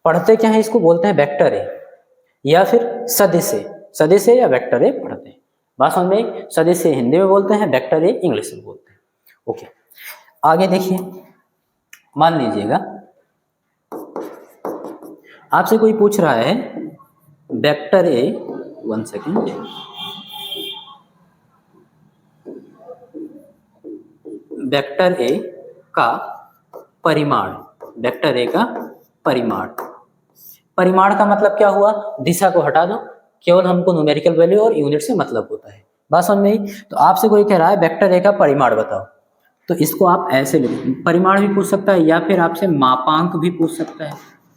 पढ़ते क्या है, इसको बोलते हैं वेक्टर ए या फिर सदिश ए। सदिश ए या वेक्टर ए पढ़ते हैं। बात समझ में? सदिश ए हिंदी में बोलते हैं, वेक्टर ए इंग्लिश में बोलते हैं। ओके, आगे देखिए, मान लीजिएगा आपसे कोई पूछ रहा है vector A, 1 second, vector A का परिमाण, वेक्टर ए का परिमाण। परिमाण का मतलब क्या हुआ, दिशा को हटा दो, केवल हमको न्यूमेरिकल वैल्यू और यूनिट से मतलब होता है। बात समझ में आई? तो आपसे कोई कह रहा है वेक्टर ए का परिमाण बताओ, तो इसको आप ऐसे लिखो, परिमाण भी पूछ सकता है या फिर आपसे मापांक भी पूछ सकता है।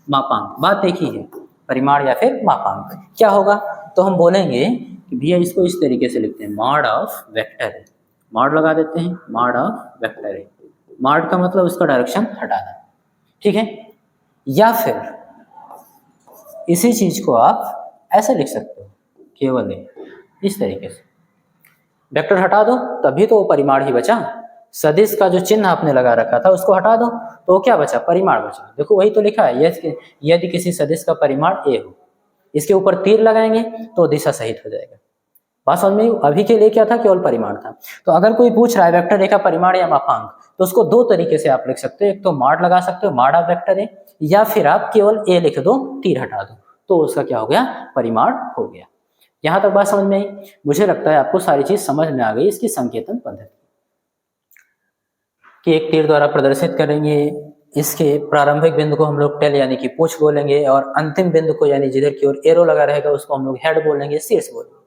मापांक, बात एक ही है, परिमाण या फिर मापांक। क्या होगा, तो हम बोलेंगे कि भैया इसको इस तरीके से लिखते हैं, mod of vector A, mod लगा देते हैं, mod of vector A. Mod का मतलब उसका डायरेक्शन हटाना, ठीक है। या फिर इसी चीज को आप ऐसे लिख सकते हो, केवल इस तरीके से, वेक्टर हटा दो तभी तो वो परिमाण ही बचा। सदिश का जो चिन्ह आपने लगा रखा था उसको हटा दो तो क्या बचा, परिमाण बचा। देखो वही तो लिखा है, यदि किसी सदिश का परिमाण ए हो, इसके ऊपर तीर लगाएंगे तो दिशा सहित हो जाएगा। बात समझ में? अभी के लिए क्या था, केवल परिमाण था। तो अगर कोई पूछ रहा है वेक्टर ए का परिमाण या मापांक, तो उसको दो तरीके से आप लिख सकते हो, एक तो मॉड लगा सकते हो, मॉड ऑफ वेक्टर ए, या फिर आप केवल ए लिख दो, तीर हटा दो, तो उसका क्या हो गया, परिमाण हो गया। यहां तक बात समझ में आई? मुझे लगता है आपको सारी चीज समझ में आ गई इसकी संकेतन पद्धति, कि एक तीर द्वारा प्रदर्शित करेंगे, इसके प्रारंभिक बिंदु को हम लोग टेल यानी कि पूंछ बोलेंगे, और अंतिम बिंदु को यानी जिधर की ओर एरो लगा रहेगा उसको हम लोग हेड बोलेंगे, शीर्ष बोलेंगे।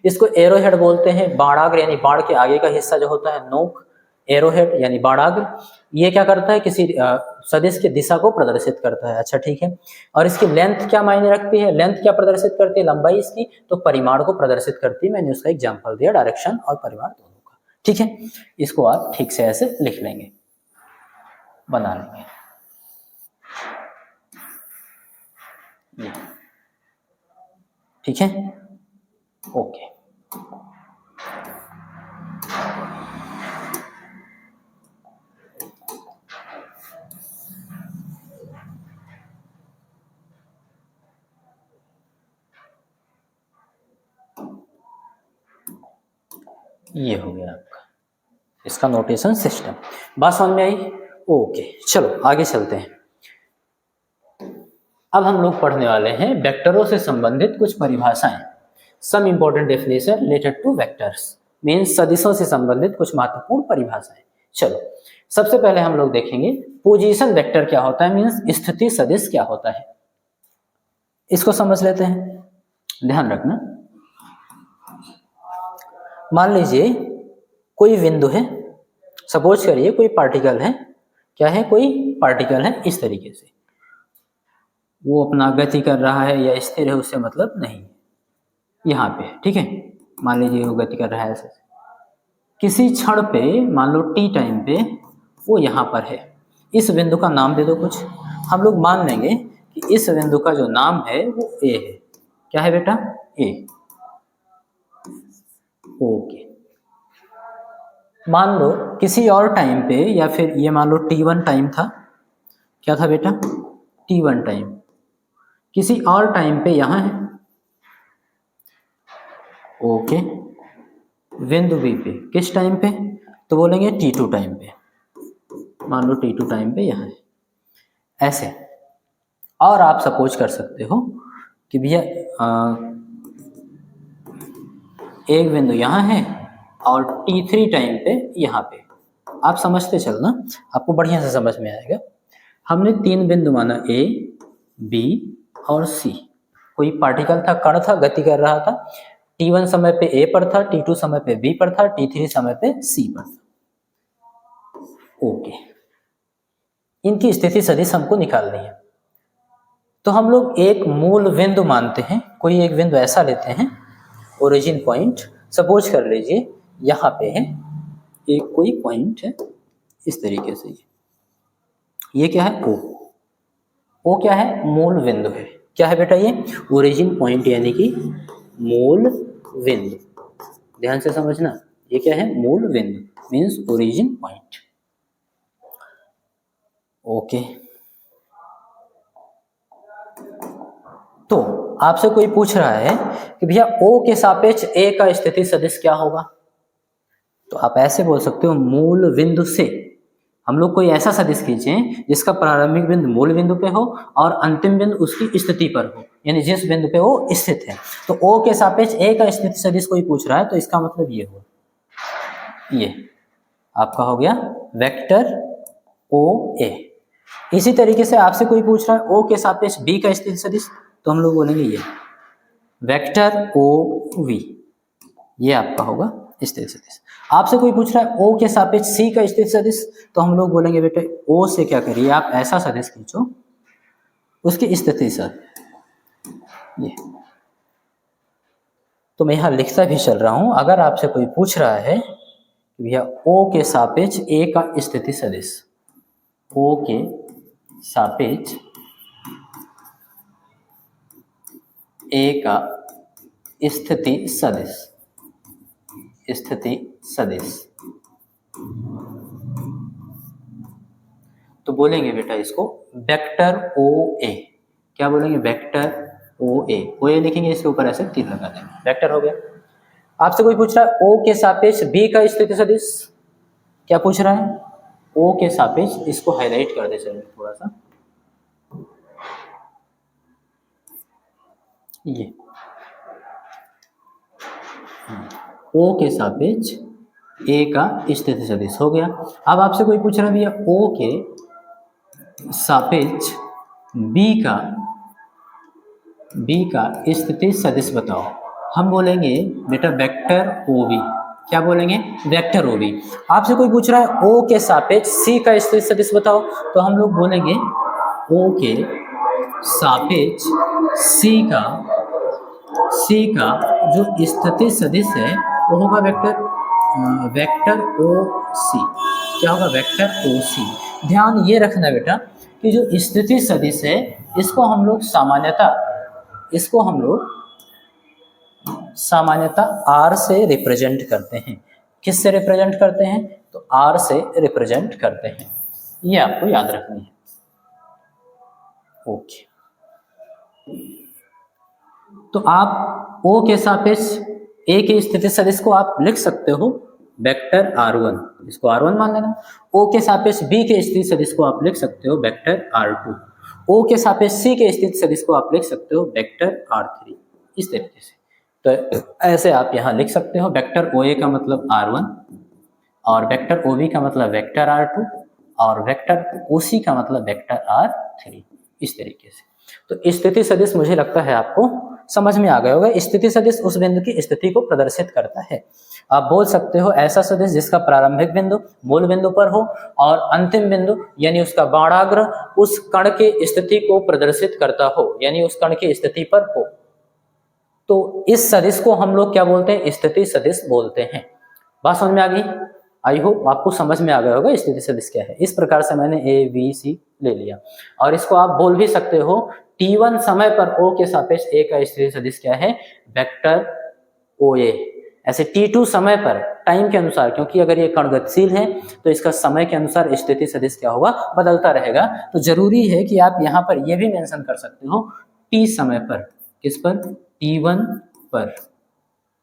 इसको एरो हेड बोलते हैं। बाणाग्र यानी बाण के आगे का हिस्सा जो होता है, नोक, एरो हेड यानी बाणाग्र, ये क्या करता है, किसी सदिश की दिशा को प्रदर्शित करता है। अच्छा ठीक है, और इसकी लेंथ क्या मायने रखती है, लेंथ क्या प्रदर्शित करती है, लंबाई इसकी, तो परिमाण को प्रदर्शित करती है। मैंने उसका एग्जाम्पल दिया, डायरेक्शन और परिमाण दोनों का, ठीक है। इसको आप ठीक से ऐसे लिख लेंगे, बना लेंगे। ठीक है, ओके। ये हो गया आपका इसका नोटेशन सिस्टम। बात समझ में आई? ओके, चलो आगे चलते हैं। अब हम लोग पढ़ने वाले हैं वेक्टरों से संबंधित कुछ परिभाषाएं। Some important definition related to vectors, means सदिशों से संबंधित कुछ महत्वपूर्ण परिभाषाएं। चलो, सबसे पहले हम लोग देखेंगे पोजीशन वेक्टर क्या होता है, मीन्स स्थिति सदिश क्या होता है, इसको समझ लेते हैं। ध्यान रखना, मान लीजिए कोई बिंदु है, सपोज करिए कोई पार्टिकल है, क्या है, कोई पार्टिकल है, इस तरीके से वो अपना गति कर रहा है या स्थिर है उससे मतलब नहीं, यहाँ पे, ठीक है। मान लीजिए वो गति कर रहा है ऐसे, किसी क्षण पे मान लो टी टाइम पे वो यहाँ पर है, इस बिंदु का नाम दे दो कुछ, हम लोग मान लेंगे कि इस बिंदु का जो नाम है वो ए है। क्या है बेटा? ए। ओके। मान लो किसी और टाइम पे, या फिर ये मान लो T1 टाइम था, क्या था बेटा? T1 time. किसी और टाइम पे यहाँ है, ओके, बिंदु बी पे किस टाइम पे? तो बोलेंगे T2 टाइम पे, मान लो T2 टाइम पे यहाँ है, ऐसे। और आप सपोज कर सकते हो कि भैया एक बिंदु यहाँ है और T3 टाइम पे यहाँ पे, आप समझते चलना, आपको बढ़िया से समझ में आएगा। हमने 3 बिंदु माना A, B और C। कोई पार्टिकल था, कण था, गति कर रहा था, T1 समय पे A पर था, T2 समय पे B पर था, T3 समय पे C पर था। ओके, इनकी स्थिति सदिश हमको निकालनी है। तो हम लोग एक मूल बिंदु मानते हैं, कोई एक बिंदु ऐसा लेते हैं, ओरिजिन पॉइंट, सपोज कर लीजिए यहाँ पे है एक कोई पॉइंट है इस तरीके से, ये क्या है? ओ। ओ क्या है? मूल बिंदु है। क्या है बेटा? ये ओरिजिन पॉइंट, यानी कि मूल बिंदु। ध्यान से समझना, ये क्या है? मूल बिंदु, मीन्स ओरिजिन पॉइंट। ओके। तो आपसे कोई पूछ रहा है कि भैया ओ के सापेक्ष ए का स्थिति सदिश क्या होगा? तो आप ऐसे बोल सकते हो, मूल बिंदु से हम लोग कोई ऐसा सदिश खींचें जिसका प्रारंभिक बिंदु मूल बिंदु पे हो और अंतिम बिंदु उसकी स्थिति पर हो, यानी जिस बिंदु पे वो स्थित है। तो ओ के सापेक्ष ए का स्थिति सदिश कोई पूछ रहा है, तो इसका मतलब ये हो, ये आपका हो गया वेक्टर ओ ए। इसी तरीके से आपसे कोई पूछ रहा है ओ के सापेक्ष बी का स्थिति सदिश, तो हम लोग बोलेंगे ये वेक्टर ओ वी, ये आपका होगा स्थिति सदिश। आपसे कोई पूछ रहा है ओ के सापेक्ष सी का स्थिति सदिश, तो हम लोग बोलेंगे बेटे ओ से क्या करिए आप ऐसा सदिश खींचो उसकी स्थिति सदिश, ये। तो मैं यहाँ लिखता भी चल रहा हूं, अगर आपसे कोई पूछ रहा है कि भैया ओ के सापेक्ष ए का स्थिति सदिश, ओ के सापेक्ष ए का स्थिति सदिश, स्थिति सदिश, तो बोलेंगे बेटा इसको वेक्टर ओ ए। क्या बोलेंगे? वेक्टर ओ ए। ओ ए लिखेंगे, इसके ऊपर ऐसे तीर लगा देंगे, वेक्टर हो गया। आपसे कोई पूछ रहा है ओ के सापेक्ष बी का स्थिति सदिश, क्या पूछ रहा है? ओ के सापेक्ष, इसको हाईलाइट कर दे चलिए थोड़ा सा, ये ओ के सापेक्ष ए का स्थिति सदिश हो गया। अब आपसे कोई पूछ रहा है भैया ओ के सापेक्ष बी का स्थिति सदिश बताओ, हम बोलेंगे बेटा वेक्टर ओ बी। क्या बोलेंगे? Vector O B. आपसे कोई पूछ रहा है ओ के सापेक्ष सी का स्थिति सदिश बताओ, तो हम लोग बोलेंगे ओ के सापेक्ष सी का जो स्थिति सदिश है वो होगा वेक्टर ओ सी। क्या होगा? वेक्टर ओ सी। ध्यान ये रखना बेटा कि जो स्थिति सदिश है इसको हम लोग सामान्यतः आर से रिप्रेजेंट करते हैं। किससे रिप्रेजेंट करते हैं? तो आर से रिप्रेजेंट करते हैं, ये आपको याद रखनी है। ओके, तो आप ओ के सापेक्ष ए की स्थिति सदिश को आप लिख सकते हो वेक्टर R1, इसको R1 मान लेना। ओ के सापेक्ष बी के स्थिति सदिश को आप लिख सकते हो वेक्टर R2। ओ के सापेक्ष सी के स्थिति सदिश को आप लिख सकते हो वेक्टर R3, इस तरीके से। तो ऐसे आप यहाँ लिख सकते हो, वेक्टर ओ ए का मतलब R1 और वेक्टर ओ बी का मतलब वेक्टर R2 और वेक्टर ओ सी का मतलब वेक्टर R3, इस तरीके से। तो स्थिति सदिश मुझे लगता है आपको समझ में आ गया होगा। स्थिति सदिश उस बिंदु की स्थिति को प्रदर्शित करता है। आप बोल सकते हो ऐसा सदिश जिसका प्रारंभिक बिंदु मूल बिंदु पर हो और अंतिम बिंदु यानी उसका बाणाग्र उस कण के स्थिति को प्रदर्शित करता हो, यानी उस कण की स्थिति पर हो, तो इस सदिश को हम लोग क्या बोलते हैं? स्थिति सदिश बोलते हैं। बात समझ में आ गई? आई होप आपको समझ में आ गया होगा स्थिति सदिश क्या है। इस प्रकार से मैंने ए बी सी ले लिया और इसको आप बोल भी सकते हो t1 समय पर O के सापेक्ष A का स्थिति सदिश क्या है? Vector OA। ऐसे t2 समय पर टाइम के अनुसार, क्योंकि अगर ये कण गतिशील है तो इसका समय के अनुसार स्थिति सदिश क्या होगा? बदलता रहेगा। तो जरूरी है कि आप यहाँ पर ये भी मेंशन कर सकते हो t समय पर। किस पर? t1 पर।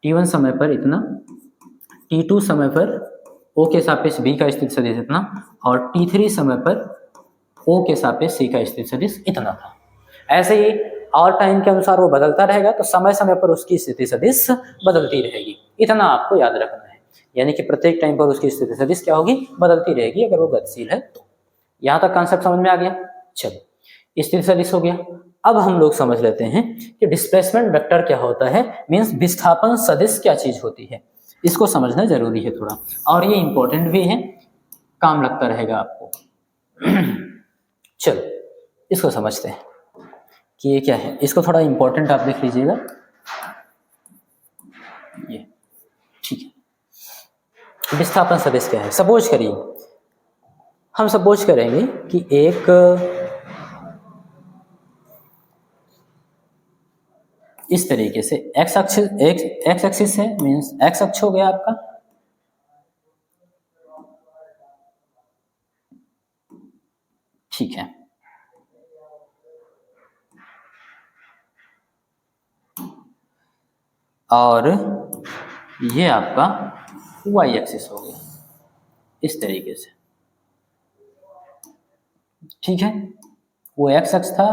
t1 समय पर इतना, t2 समय पर O के सापेक्ष B का स्थिति सदिश इतना और t3 समय पर O के सापेक्ष C का स्थिति सदिश इतना था। ऐसे ही और टाइम के अनुसार वो बदलता रहेगा, तो समय समय पर उसकी स्थिति सदिश बदलती रहेगी। इतना आपको याद रखना है, यानी कि प्रत्येक टाइम पर उसकी स्थिति सदिश क्या होगी? बदलती रहेगी, अगर वो गतिशील है तो। यहाँ तक कॉन्सेप्ट समझ में आ गया? चलो, स्थिति सदिश हो गया। अब हम लोग समझ लेते हैं कि डिस्प्लेसमेंट वेक्टर क्या होता है, मीन्स विस्थापन सदिश क्या चीज होती है। इसको समझना जरूरी है थोड़ा, और ये इंपॉर्टेंट भी है, काम लगता रहेगा आपको। चलो इसको समझते हैं कि ये क्या है। इसको थोड़ा इंपॉर्टेंट आप देख लीजिएगा, ये ठीक है। विस्थापन सदिश क्या है? सपोज करिए, हम सपोज करेंगे कि एक इस तरीके से एक्स एक्सिस है, मीन्स एक्स अक्ष हो गया आपका, ठीक है। और ये आपका वाई एक्सिस हो गया इस तरीके से, ठीक है। वो एक्स अक्ष था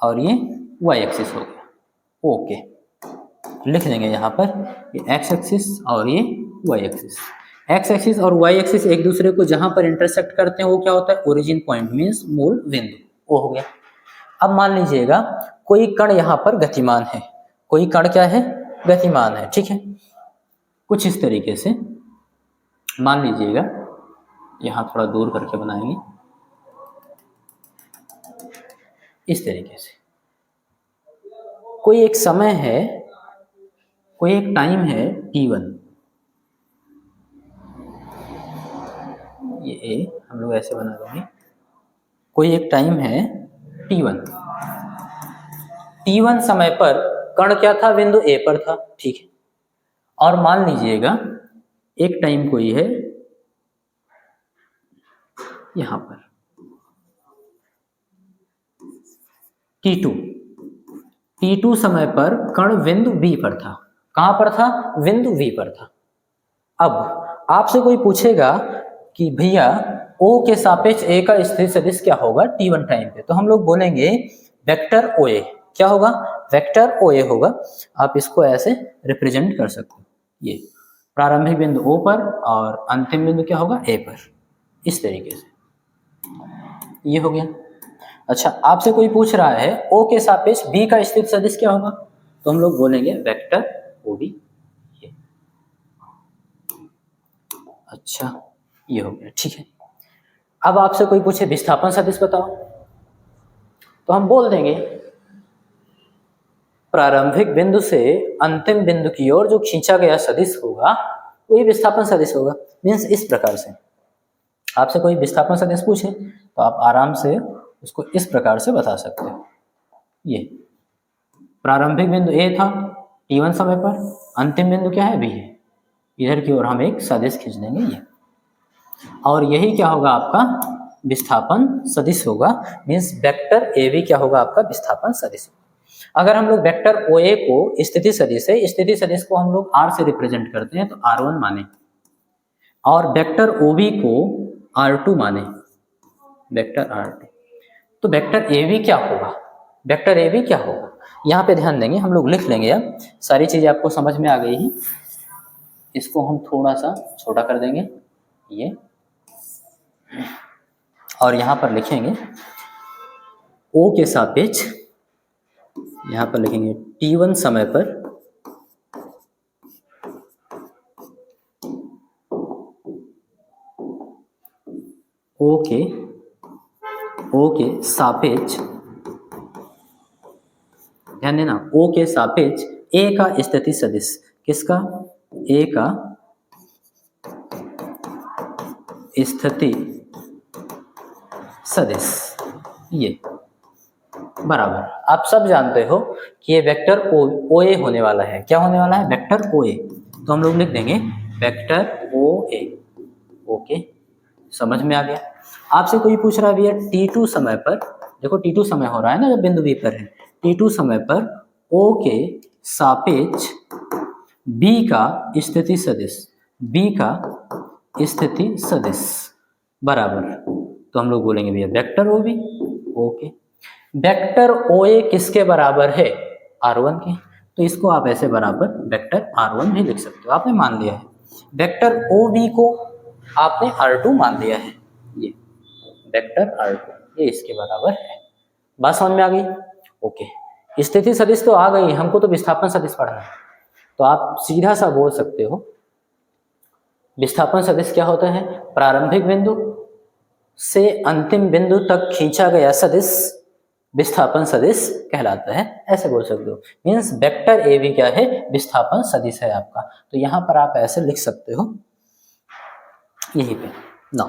और ये वाई एक्सिस हो गया। ओके, लिख देंगे यहाँ पर ये एक्स एक्सिस और ये वाई एक्सिस। एक्स एक्सिस और वाई एक्सिस एक दूसरे को जहां पर इंटरसेक्ट करते हैं वो क्या होता है? ओरिजिन पॉइंट, मीन्स मूल बिंदु, वो हो गया। अब मान लीजिएगा कोई कण यहाँ पर गतिमान है, कोई कण क्या है? गतिमान है, ठीक है। कुछ इस तरीके से मान लीजिएगा, यहाँ थोड़ा दूर करके बनाएंगे, इस तरीके से कोई एक समय है, कोई एक टाइम है t1, ये हम लोग ऐसे बना देंगे, कोई एक टाइम है t1। t1 समय पर कण क्या था? बिंदु A पर था, ठीक है। और मान लीजिएगा एक टाइम कोई है यहां पर t2 समय पर कण बिंदु B पर था। कहां पर था? बिंदु B पर था। अब आपसे कोई पूछेगा कि भैया O के सापेक्ष A का स्थिति सदिश क्या होगा t1 टाइम पे, तो हम लोग बोलेंगे वेक्टर OA। क्या होगा? वेक्टर OA होगा। आप इसको ऐसे रिप्रेजेंट कर सकते हो, ये प्रारंभिक बिंदु O पर और अंतिम बिंदु क्या होगा? A पर, इस तरीके से ये हो गया। अच्छा, आपसे कोई पूछ रहा है O के सापेक्ष B का स्थिति सदिश क्या होगा, तो हम लोग बोलेंगे वेक्टर OB। अच्छा, ये हो गया, ठीक है। अब आपसे कोई पूछे विस्थापन सदिश बताओ, तो हम बोल देंगे प्रारंभिक बिंदु से अंतिम बिंदु की ओर जो खींचा गया सदिश होगा वही विस्थापन सदिश होगा। मीन्स इस प्रकार से आपसे कोई विस्थापन सदिश पूछे तो आप आराम से उसको इस प्रकार से बता सकते हो। ये प्रारंभिक बिंदु A था t1 समय पर, अंतिम बिंदु क्या है? B है। इधर की ओर हम एक सदिश खींच देंगे ये, और यही क्या होगा? आपका विस्थापन सदिश होगा। मीन्स वेक्टर AB क्या होगा? आपका विस्थापन सदिश। अगर हम लोग वेक्टर OA को स्थिति सदिश है, स्थिति सदिश को हम लोग R से रिप्रेजेंट करते हैं तो R1 माने, और वेक्टर OB को R2 माने, वेक्टर R2, तो वेक्टर AB क्या होगा? वेक्टर AB क्या होगा? यहाँ पे ध्यान देंगे, हम लोग लिख लेंगे। अब सारी चीजें आपको समझ में आ गई हैं, इसको हम थोड़ा सा छोटा कर देंगे ये, और यहाँ पर लिखेंगे O के सापेक्ष यहाँ पर लिखेंगे t1 समय पर ओ के सापेक्ष, ध्यान देना, ओ के सापेक्ष ए का स्थिति सदिश, किसका? ए का स्थिति सदिश, ये बराबर, आप सब जानते हो कि ये वेक्टर ओ ए होने वाला है। क्या होने वाला है? वेक्टर ओ ए। तो हम लोग लिख देंगे वेक्टर ओ ए। ओके, समझ में आ गया। आपसे कोई पूछ रहा है भैया t2 समय पर, देखो t2 समय हो रहा है ना जब बिंदु B पर है, t2 समय पर O के सापेक्ष B का स्थिति सदिश, B का स्थिति सदिश बराबर, तो हम लोग बोलेंगे भैया vector OB। Okay, vector OA किसके बराबर है? R1 के, तो इसको आप ऐसे बराबर वेक्टर R1 भी लिख सकते हो, आपने मान लिया है। वेक्टर OB को आपने R2 मान लिया है, ये वेक्टर R2 ये इसके बराबर है। बात समझ में आ गई? ओके, स्थिति सदिश तो आ गई, हमको तो विस्थापन सदिश पढ़ना है, तो आप सीधा सा बोल सकते हो विस्थापन सदिश क्या होता है? प्रारंभिक बिंदु से अंतिम बिंदु तक खींचा गया सदिश विस्थापन सदिश कहलाता है, ऐसे बोल सकते हो। मीन्स वेक्टर ए भी क्या है? विस्थापन सदिश है आपका। तो यहां पर आप ऐसे लिख सकते हो, यहीं पे ना,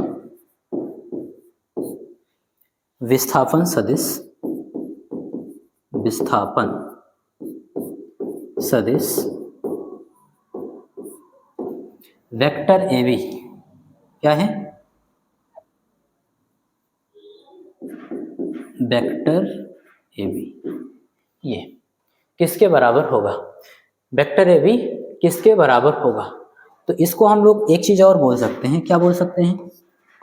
विस्थापन सदिश, विस्थापन सदिश वेक्टर ए बी क्या है? वेक्टर ए बी ये किसके बराबर होगा? वेक्टर ए बी किसके बराबर होगा? तो इसको हम लोग एक चीज और बोल सकते हैं, क्या बोल सकते हैं?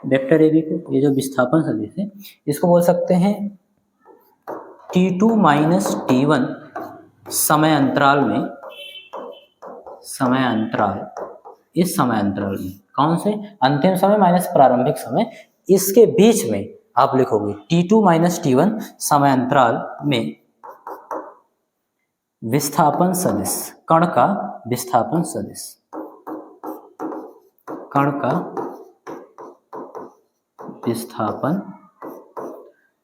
वेक्टर ए बी को, ये जो विस्थापन सदिश है, इसको बोल सकते हैं T2 माइनस T1 समय अंतराल में, समय अंतराल, इस समय अंतराल में, कौन से? अंतिम समय माइनस प्रारंभिक समय, इसके बीच में आप लिखोगे T2 माइनस T1 समय अंतराल में विस्थापन सदिश, कण का विस्थापन सदिश, कण का विस्थापन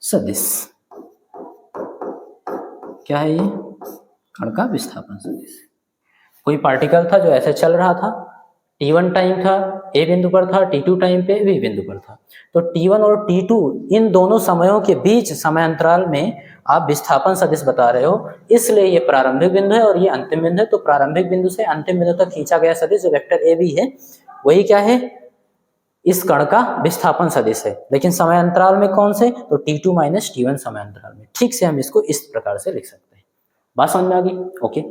सदिश क्या है? ये कण का विस्थापन सदिश। कोई पार्टिकल था जो ऐसे चल रहा था, T1 टाइम था ए बिंदु पर था, T2 टाइम पे बी बिंदु पर था, तो T1 और T2 इन दोनों समयों के बीच समय अंतराल में आप विस्थापन सदिश बता रहे हो, इसलिए ये प्रारंभिक बिंदु है और ये अंतिम बिंदु है। तो प्रारंभिक बिंदु से अंतिम बिंदु तक खींचा गया सदिश जो वेक्टर ए बी है, वही क्या है? इस कण का विस्थापन सदिश है। लेकिन समय अंतराल में कौन से? तो T2 माइनस T1 समय अंतराल में। ठीक से हम इसको इस प्रकार से लिख सकते हैं। बात समझ में आ गई? ओके,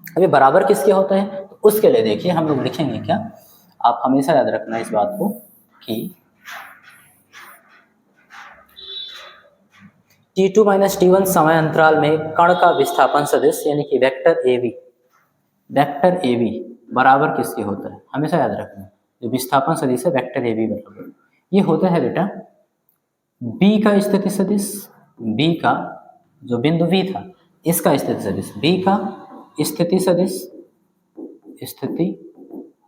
अभी बराबर किसके होते हैं? तो उसके लिए देखिए हम लोग लिखेंगे क्या, आप हमेशा याद रखना इस बात को कि T2 माइनस T1 समय अंतराल में कण का विस्थापन सदिश यानी कि vector A B, vector A B बराबर किसके होता है? हमेशा याद रखना, जो विस्थापन सदिश है वेक्टर ए बी बराबर ये होता है बेटा बी का स्थिति सदिश, बी का जो बिंदु बी था इसका स्थिति सदिश, बी का स्थिति सदिश, स्थिति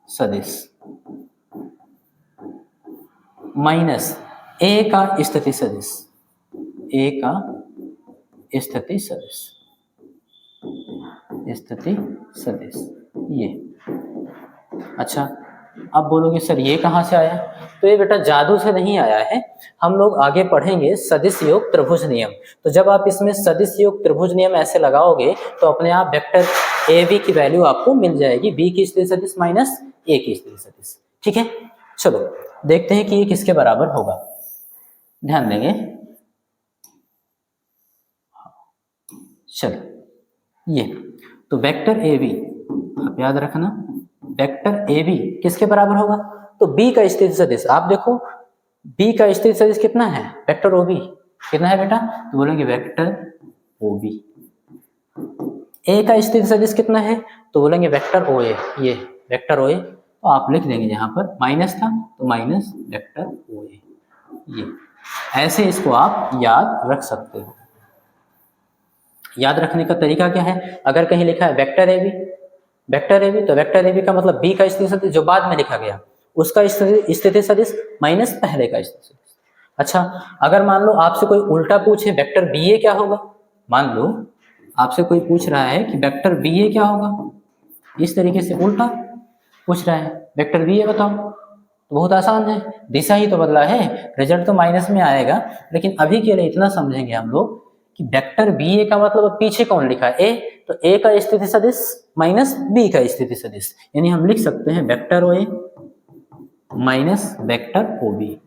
सदिश माइनस ए का स्थिति सदिश, ए का स्थिति सदिश, स्थिति सदिश ये। अच्छा, अब बोलोगे सर ये कहाँ से आया? तो ये बेटा जादू से नहीं आया है, हम लोग आगे पढ़ेंगे सदिश योग त्रिभुज नियम। तो जब आप इसमें सदिश योग त्रिभुज नियम ऐसे लगाओगे तो अपने आप वेक्टर ए बी की वैल्यू आपको मिल जाएगी, बी की स्थिति सदिश माइनस ए की स्थिति सदिश। ठीक है, चलो देखते हैं कि ये किसके बराबर होगा। ध्यान देंगे, चलो ये तो वेक्टर ए बी आप याद रखना, वेक्टर ए बी किसके बराबर होगा? तो बी का स्थिति सदिश, आप देखो बी का स्थिति सदिश कितना है? वेक्टर ओ बी कितना है बेटा? तो बोलेंगे वेक्टर ओ बी। ए का स्थिति सदिश कितना है? तो बोलेंगे वेक्टर ओ ए, ये वेक्टर ओ ए। तो आप लिख देंगे यहाँ पर माइनस था तो माइनस वेक्टर ओ ए, ये ऐसे इसको आप याद रख सकते हो। याद रखने का तरीका क्या है, अगर कहीं लिखा है vector A B, vector A B, तो वेक्टर ए बी का मतलब बी का स्थिति सदिश जो बाद में लिखा गया उसका स्थिति सदिश माइनस पहले का स्थिति सदिश। अच्छा, अगर मान लो आपसे कोई उल्टा पूछे वेक्टर बी ए क्या होगा, मान लो आपसे कोई पूछ रहा है कि वेक्टर बी ए क्या होगा, इस तरीके से उल्टा पूछ रहा है वेक्टर बी ए बताओ, तो बहुत आसान है, दिशा ही तो बदला है, रिजल्ट तो माइनस में आएगा। लेकिन अभी के लिए इतना समझेंगे हम लोग कि वेक्टर बी ए का मतलब पीछे कौन लिखा है, ए, तो ए का स्थिति सदिश माइनस बी का स्थिति सदिश, यानी हम लिख सकते हैं वेक्टर ओ ए माइनस वेक्टर ओ बी,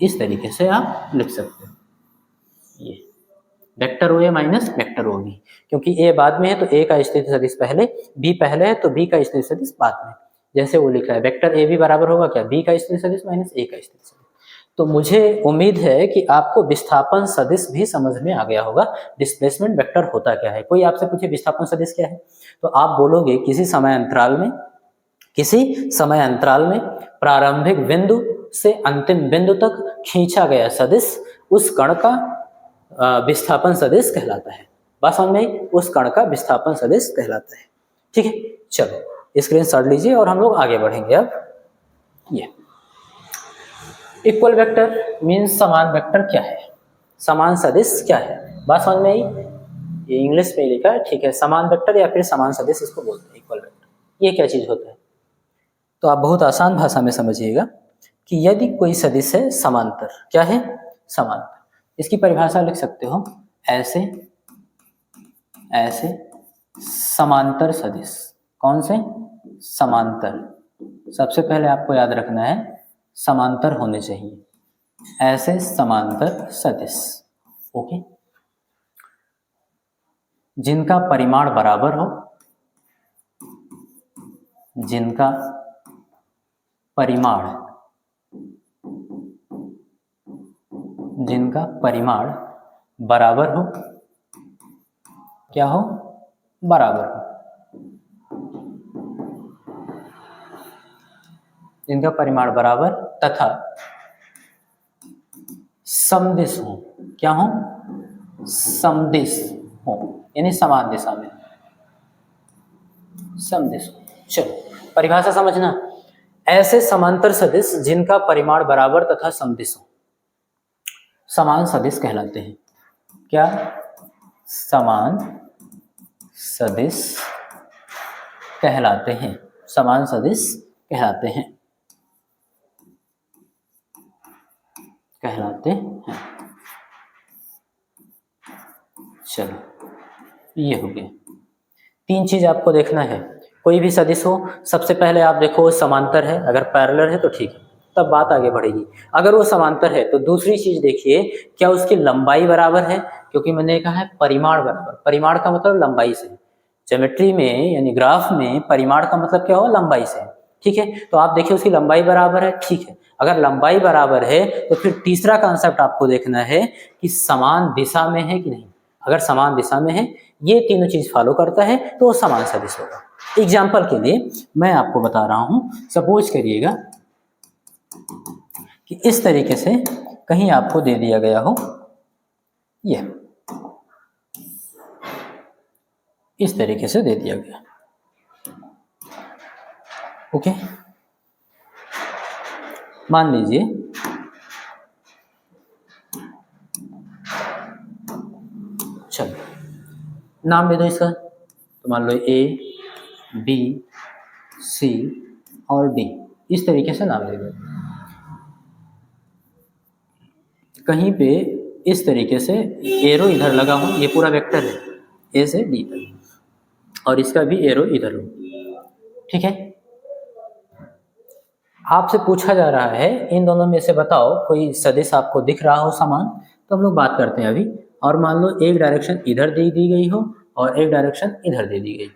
इस तरीके से आप लिख सकते हैं, ये वेक्टर ओ ए माइनस वेक्टर ओ बी, क्योंकि ए बाद में है तो ए का स्थिति सदिश पहले, बी पहले है तो बी का स्थिति सदिश बाद में, जैसे वो लिखा है वेक्टर ए बी बराबर होगा क्या, बी का स्थिति सदिश माइनस ए का स्थिति सदिश। तो मुझे उम्मीद है कि आपको विस्थापन सदिश भी समझ में आ गया होगा, डिस्प्लेसमेंट वेक्टर होता क्या है। कोई आपसे पूछे विस्थापन सदिश क्या है, तो आप बोलोगे किसी समय अंतराल में प्रारंभिक बिंदु से अंतिम बिंदु तक खींचा गया सदिश उस कण का विस्थापन सदिश कहलाता है। बात समझ में आई, उस कण का विस्थापन सदिश कहलाता है। ठीक है, चलो स्क्रीनशॉट लीजिए और हम लोग आगे बढ़ेंगे। अब ये इक्वल वेक्टर मीन्स समान वेक्टर क्या है, समान सदिश क्या है, बात समझ में आई, ये इंग्लिश में लिखा है, ठीक है, समान वेक्टर या फिर समान सदिश इसको बोलते हैं इक्वल वेक्टर। ये क्या चीज होता है, तो आप बहुत आसान भाषा में समझिएगा कि यदि कोई सदिश है समांतर, क्या है, समांतर, इसकी परिभाषा लिख सकते हो ऐसे ऐसे समांतर सदिश, कौन से, समांतर, सबसे पहले आपको याद रखना है समांतर होने चाहिए, ऐसे समांतर सदिश, ओके, जिनका परिमाण बराबर हो, जिनका परिमाण बराबर हो, क्या हो, बराबर हो, जिनका परिमाण बराबर तथा समदिश हो, क्या हो, समदिश हो, यानी समान दिशा में समदिश हो। चलो परिभाषा समझना, ऐसे समांतर सदिश जिनका परिमाण बराबर तथा समदिश हो समान सदिश कहलाते हैं, क्या, समान सदिश कहलाते हैं, समान सदिश कहलाते हैं, चलो ये हो गया। तीन चीज आपको देखना है, कोई भी सदिश हो, सबसे पहले आप देखो समांतर है, अगर पैरेलल है तो ठीक है, तब बात आगे बढ़ेगी। अगर वो समांतर है तो दूसरी चीज देखिए क्या उसकी लंबाई बराबर है, क्योंकि मैंने कहा है परिमाण बराबर, परिमाण का मतलब लंबाई से, ज्योमेट्री में यानी ग्राफ में परिमाण का मतलब क्या हो, लंबाई से, ठीक है, तो आप देखिए उसकी लंबाई बराबर है, ठीक है, अगर लंबाई बराबर है तो फिर तीसरा कॉन्सेप्ट आपको देखना है कि समान दिशा में है कि नहीं, अगर समान दिशा में है, ये तीनों चीज फॉलो करता है तो वो समान सदिश होगा। एग्जाम्पल के लिए मैं आपको बता रहा हूं, सपोज करिएगा कि इस तरीके से कहीं आपको दे दिया गया हो, ये इस तरीके से दे दिया गया, ओके, मान लीजिए चलो नाम दे दो इसका, तो मान लो ए बी सी और डी, इस तरीके से नाम दे दो। कहीं पे इस तरीके से एरो इधर लगा हो, ये पूरा वेक्टर है ए से डी तक, और इसका भी एरो इधर हो, ठीक है, आपसे पूछा जा रहा है इन दोनों में से बताओ कोई सदिश आपको दिख रहा हो समान, तो हम लोग बात करते हैं अभी, और मान लो एक डायरेक्शन इधर दे दी गई हो और एक डायरेक्शन इधर दे दी गई,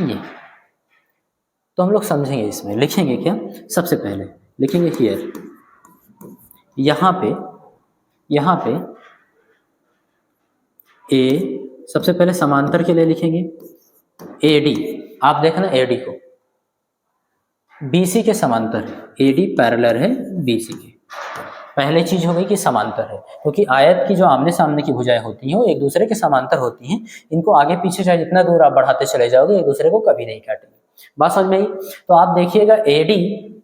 ये तो हम लोग समझेंगे, इसमें लिखेंगे क्या, सबसे पहले लिखेंगे हियर, यहाँ पे ए, सबसे पहले समांतर के लिए लिखेंगे ए डी, आप देखना ए डी को BC के समांतर, AD पैरेलल है BC के, पहले चीज हो गई कि समांतर है, क्योंकि आयत की जो आमने सामने की भुजाएं होती हैं वो एक दूसरे के समांतर होती हैं। इनको आगे पीछे चाहे जितना दूर आप बढ़ाते चले जाओगे एक दूसरे को कभी नहीं काटेंगे। बात समझ में आई? तो आप देखिएगा AD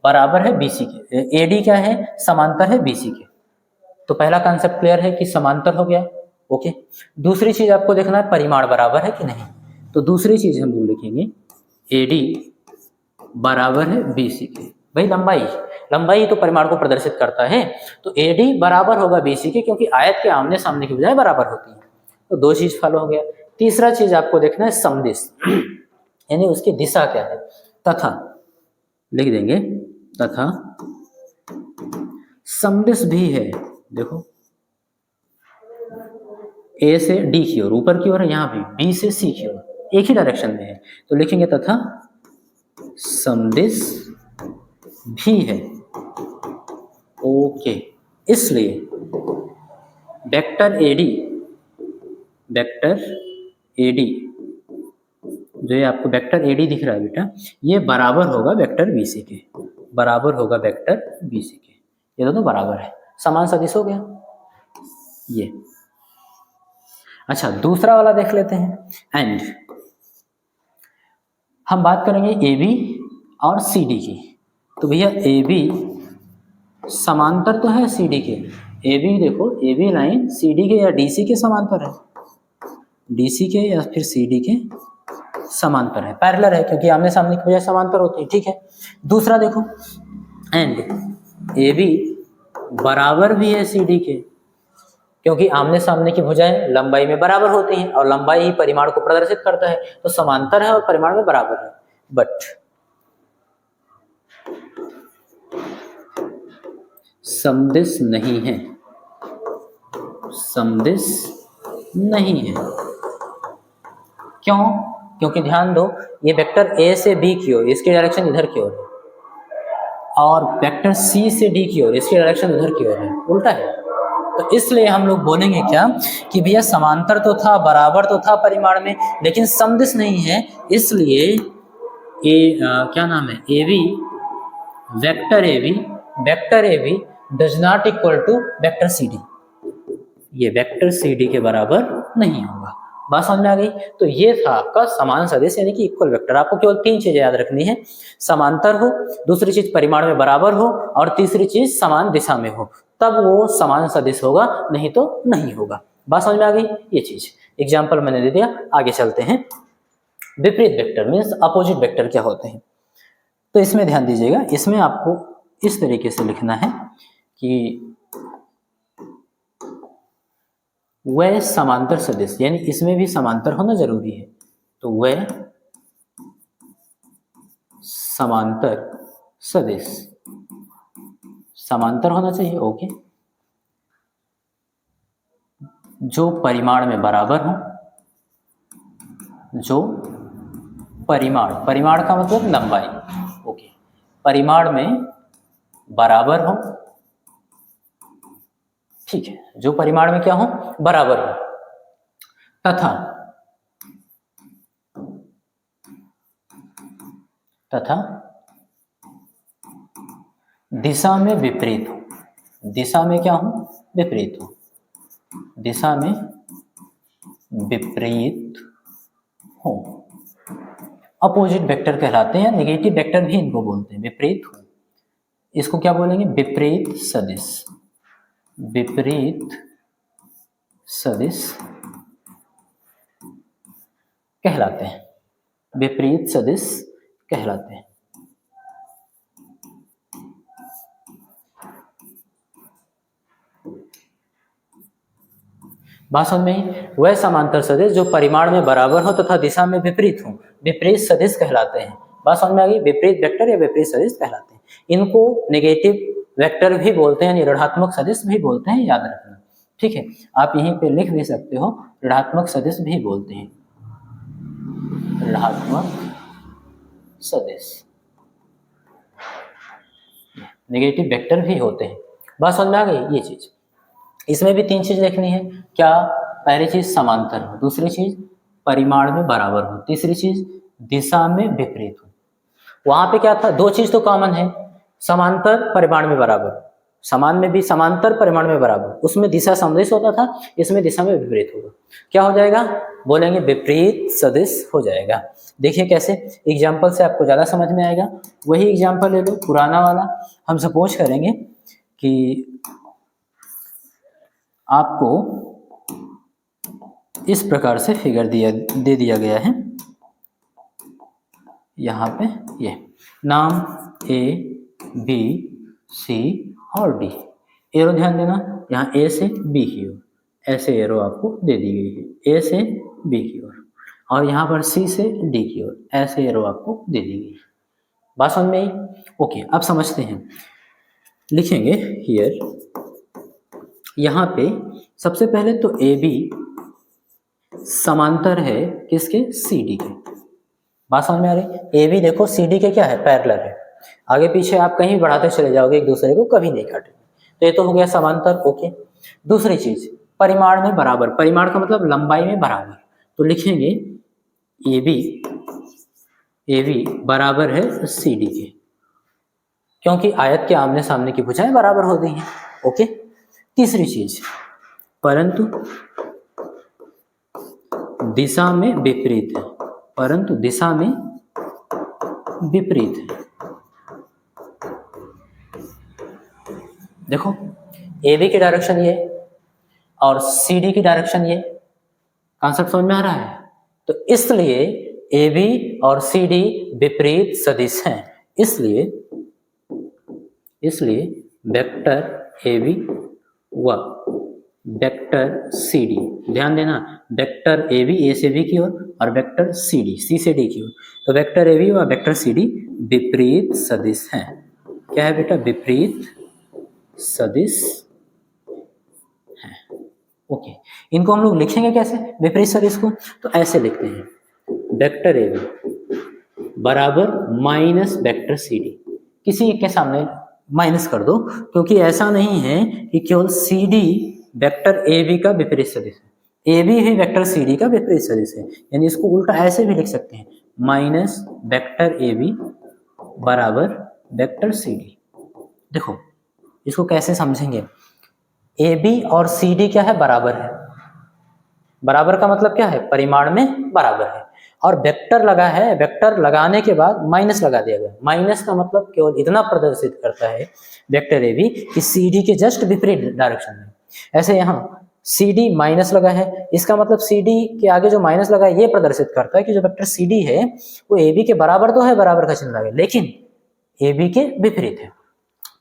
बराबर है BC के। AD क्या है? समांतर है BC के। तो पहला कॉन्सेप्ट क्लियर है कि समांतर हो गया। ओके, दूसरी चीज आपको देखना है परिमाण बराबर है कि नहीं। तो दूसरी चीज हम लोग लिखेंगे AD बराबर है BC के। भाई लंबाई तो परिमाण को प्रदर्शित करता है, तो AD बराबर होगा BC के, क्योंकि आयत के आमने सामने की बजाय बराबर होती है। तो दो चीज फॉलो हो गया। तीसरा चीज आपको देखना है समदिश, यानी उसकी दिशा क्या है। तथा लिख देंगे, तथा समदिश भी है। देखो A से D की ओर, ऊपर की ओर है, यहाँ भी B से C की ओर, एक ही डायरेक्शन में है। तो लिखेंगे तथा समदिश भी है। ओके, इसलिए वेक्टर AD जो ये आपको वेक्टर AD दिख रहा है बेटा, ये बराबर होगा वेक्टर BC के, बराबर होगा वेक्टर BC के। ये दोनों बराबर है, समान सदिश हो गया ये। अच्छा, दूसरा वाला देख लेते हैं। एंड हम बात करेंगे AB और CD की। तो भैया AB समांतर तो है CD के। AB देखो, AB लाइन CD के या DC के समांतर है, DC के या फिर CD के समांतर है, पैरेलल है, क्योंकि आमने सामने की वजह समांतर होती है। ठीक है, दूसरा देखो, एंड AB बराबर भी है CD के, क्योंकि आमने सामने की भुजाएं लंबाई में बराबर होती हैं और लंबाई ही परिमाण को प्रदर्शित करता है, तो समांतर है और परिमाण में बराबर है। बट समदिश नहीं है, समदिश नहीं है। क्यों? क्योंकि ध्यान दो, ये वेक्टर A से B की ओर, इसकी डायरेक्शन इधर की ओर है, और वेक्टर C से D की ओर, इसकी डायरेक्शन उधर की ओर है, उल्टा है। तो इसलिए हम लोग बोलेंगे क्या कि भैया समांतर तो था, बराबर तो था परिमाण में, लेकिन समदिश नहीं है। इसलिए क्या नाम है, vector AB does not equal to vector CD। ये वेक्टर CD के बराबर नहीं होगा। बात समझ में आ गई? तो ये था आपका समान सदिश, यानी कि इक्वल वेक्टर। आपको केवल तीन चीजें याद रखनी है, समांतर हो, दूसरी चीज परिमाण में बराबर हो, और तीसरी चीज समान दिशा में हो, तब वो समान सदिश होगा, नहीं तो नहीं होगा। बात समझ में आ गई? ये चीज एग्जाम्पल मैंने दे दिया, आगे चलते हैं। विपरीत वेक्टर मीन्स अपोजिट वेक्टर क्या होते हैं, तो इसमें ध्यान दीजिएगा। इसमें आपको इस तरीके से लिखना है कि वह समांतर सदिश, यानी इसमें भी समांतर होना जरूरी है। तो वह समांतर सदिश, समांतर होना चाहिए। ओके, जो परिमाण में बराबर हो, जो परिमाण का मतलब लंबाई। ओके, परिमाण में बराबर हो, ठीक है, जो परिमाण में क्या हो, बराबर हो, तथा दिशा में विपरीत हो। दिशा में क्या हो, विपरीत हो, दिशा में विपरीत हो। अपोजिट वेक्टर कहलाते हैं, नेगेटिव वेक्टर भी इनको बोलते हैं, विपरीत हो। इसको क्या बोलेंगे, विपरीत सदिश, विपरीत सदिश कहलाते हैं, विपरीत सदिश कहलाते हैं। बात समझ में? वह समांतर सदिश जो परिमाण में बराबर हो तथा दिशा में विपरीत हो, विपरीत सदिश कहलाते हैं। बात समझ में आ गई? विपरीत वेक्टर या विपरीत सदिश कहलाते हैं। इनको नेगेटिव वेक्टर भी बोलते हैं, ऋणात्मक सदिश भी बोलते हैं, याद रखना। ठीक है, आप यहीं पे लिख भी सकते हो, ऋणात्मक सदिश भी बोलते हैं, ऋणात्मक सदिश, नेगेटिव वेक्टर भी होते हैं। बात समझ में आ गई? ये चीज, इसमें भी तीन चीज लिखनी है। क्या? पहली चीज समांतर हो, दूसरी चीज परिमाण में बराबर हो, तीसरी चीज दिशा में विपरीत हो। वहां पे क्या था, दो चीज तो कॉमन है, समांतर परिमाण में बराबर, समान में भी समांतर, परिमाण में बराबर, उसमें दिशा सदृश होता था, इसमें दिशा में विपरीत होगा। क्या हो जाएगा? बोलेंगे विपरीत सदिश हो जाएगा। देखिए कैसे, एग्जाम्पल से आपको ज्यादा समझ में आएगा। वही एग्जाम्पल ले लो पुराना वाला। हम सपोज करेंगे कि आपको इस प्रकार से फिगर दे दिया गया है, यहाँ पे ये नाम A B C और D। एरो ध्यान देना, यहाँ A से B की ओर ऐसे एरो आपको दे दी गई है, A से B की ओर, और यहाँ पर C से D की ओर ऐसे एरो आपको दे दी गई है। बात समझ में आई? ओके, अब समझते हैं। लिखेंगे हियर, यहाँ पे सबसे पहले तो AB समांतर है किसके? CD के। बात समझ में आ रही? AB देखो CD के क्या है? पैरेलल है। आगे पीछे आप कहीं बढ़ाते चले जाओगे, एक दूसरे को कभी नहीं काटेंगे। तो ये तो हो गया समांतर। ओके, दूसरी चीज परिमाण में बराबर। परिमाण का मतलब लंबाई में बराबर। तो लिखेंगे AB बराबर है CD के, क्योंकि आयत के आमने सामने की भुजाएं बराबर होती हैं। ओके, तीसरी चीज परंतु दिशा में विपरीत है, परंतु दिशा में विपरीत है। देखो AB की डायरेक्शन ये और CD की डायरेक्शन ये, कॉन्सेप्ट समझ में आ रहा है? तो इसलिए AB और CD विपरीत सदिश हैं। इसलिए वेक्टर AB व वेक्टर CD, ध्यान देना, वेक्टर AB A से B की ओर और वेक्टर CD C से D की ओर, तो वेक्टर AB व वेक्टर CD विपरीत सदिश हैं। क्या है बेटा? विपरीत सदिश है। ओके, इनको हम लोग लिखेंगे कैसे विपरीत सदिश को? तो ऐसे लिखते हैं, वेक्टर AB बराबर माइनस वेक्टर CD। किसी एक के सामने माइनस कर दो, क्योंकि ऐसा नहीं है कि केवल CD वेक्टर AB का विपरीत सदिश है, AB भी वेक्टर CD का विपरीत सदिश है। यानी इसको उल्टा ऐसे भी लिख सकते हैं, माइनस वेक्टर AB बराबर वेक्टर CD। देखो इसको कैसे समझेंगे? AB और CD क्या है? बराबर है। बराबर का मतलब क्या है? परिमाण में बराबर है। और वेक्टर लगा है, वेक्टर लगाने के बाद माइनस लगा दिया गया। माइनस का मतलब केवल इतना प्रदर्शित करता है वेक्टर AB कि CD के जस्ट विपरीत डायरेक्शन में। ऐसे यहाँ CD माइनस लगा है, इसका मतलब CD के आगे जो माइनस लगा है ये प्रदर्शित करता है कि जो वेक्टर CD है वो AB के बराबर तो है, बराबर का चिन्ह लगा, लेकिन AB के विपरीत है।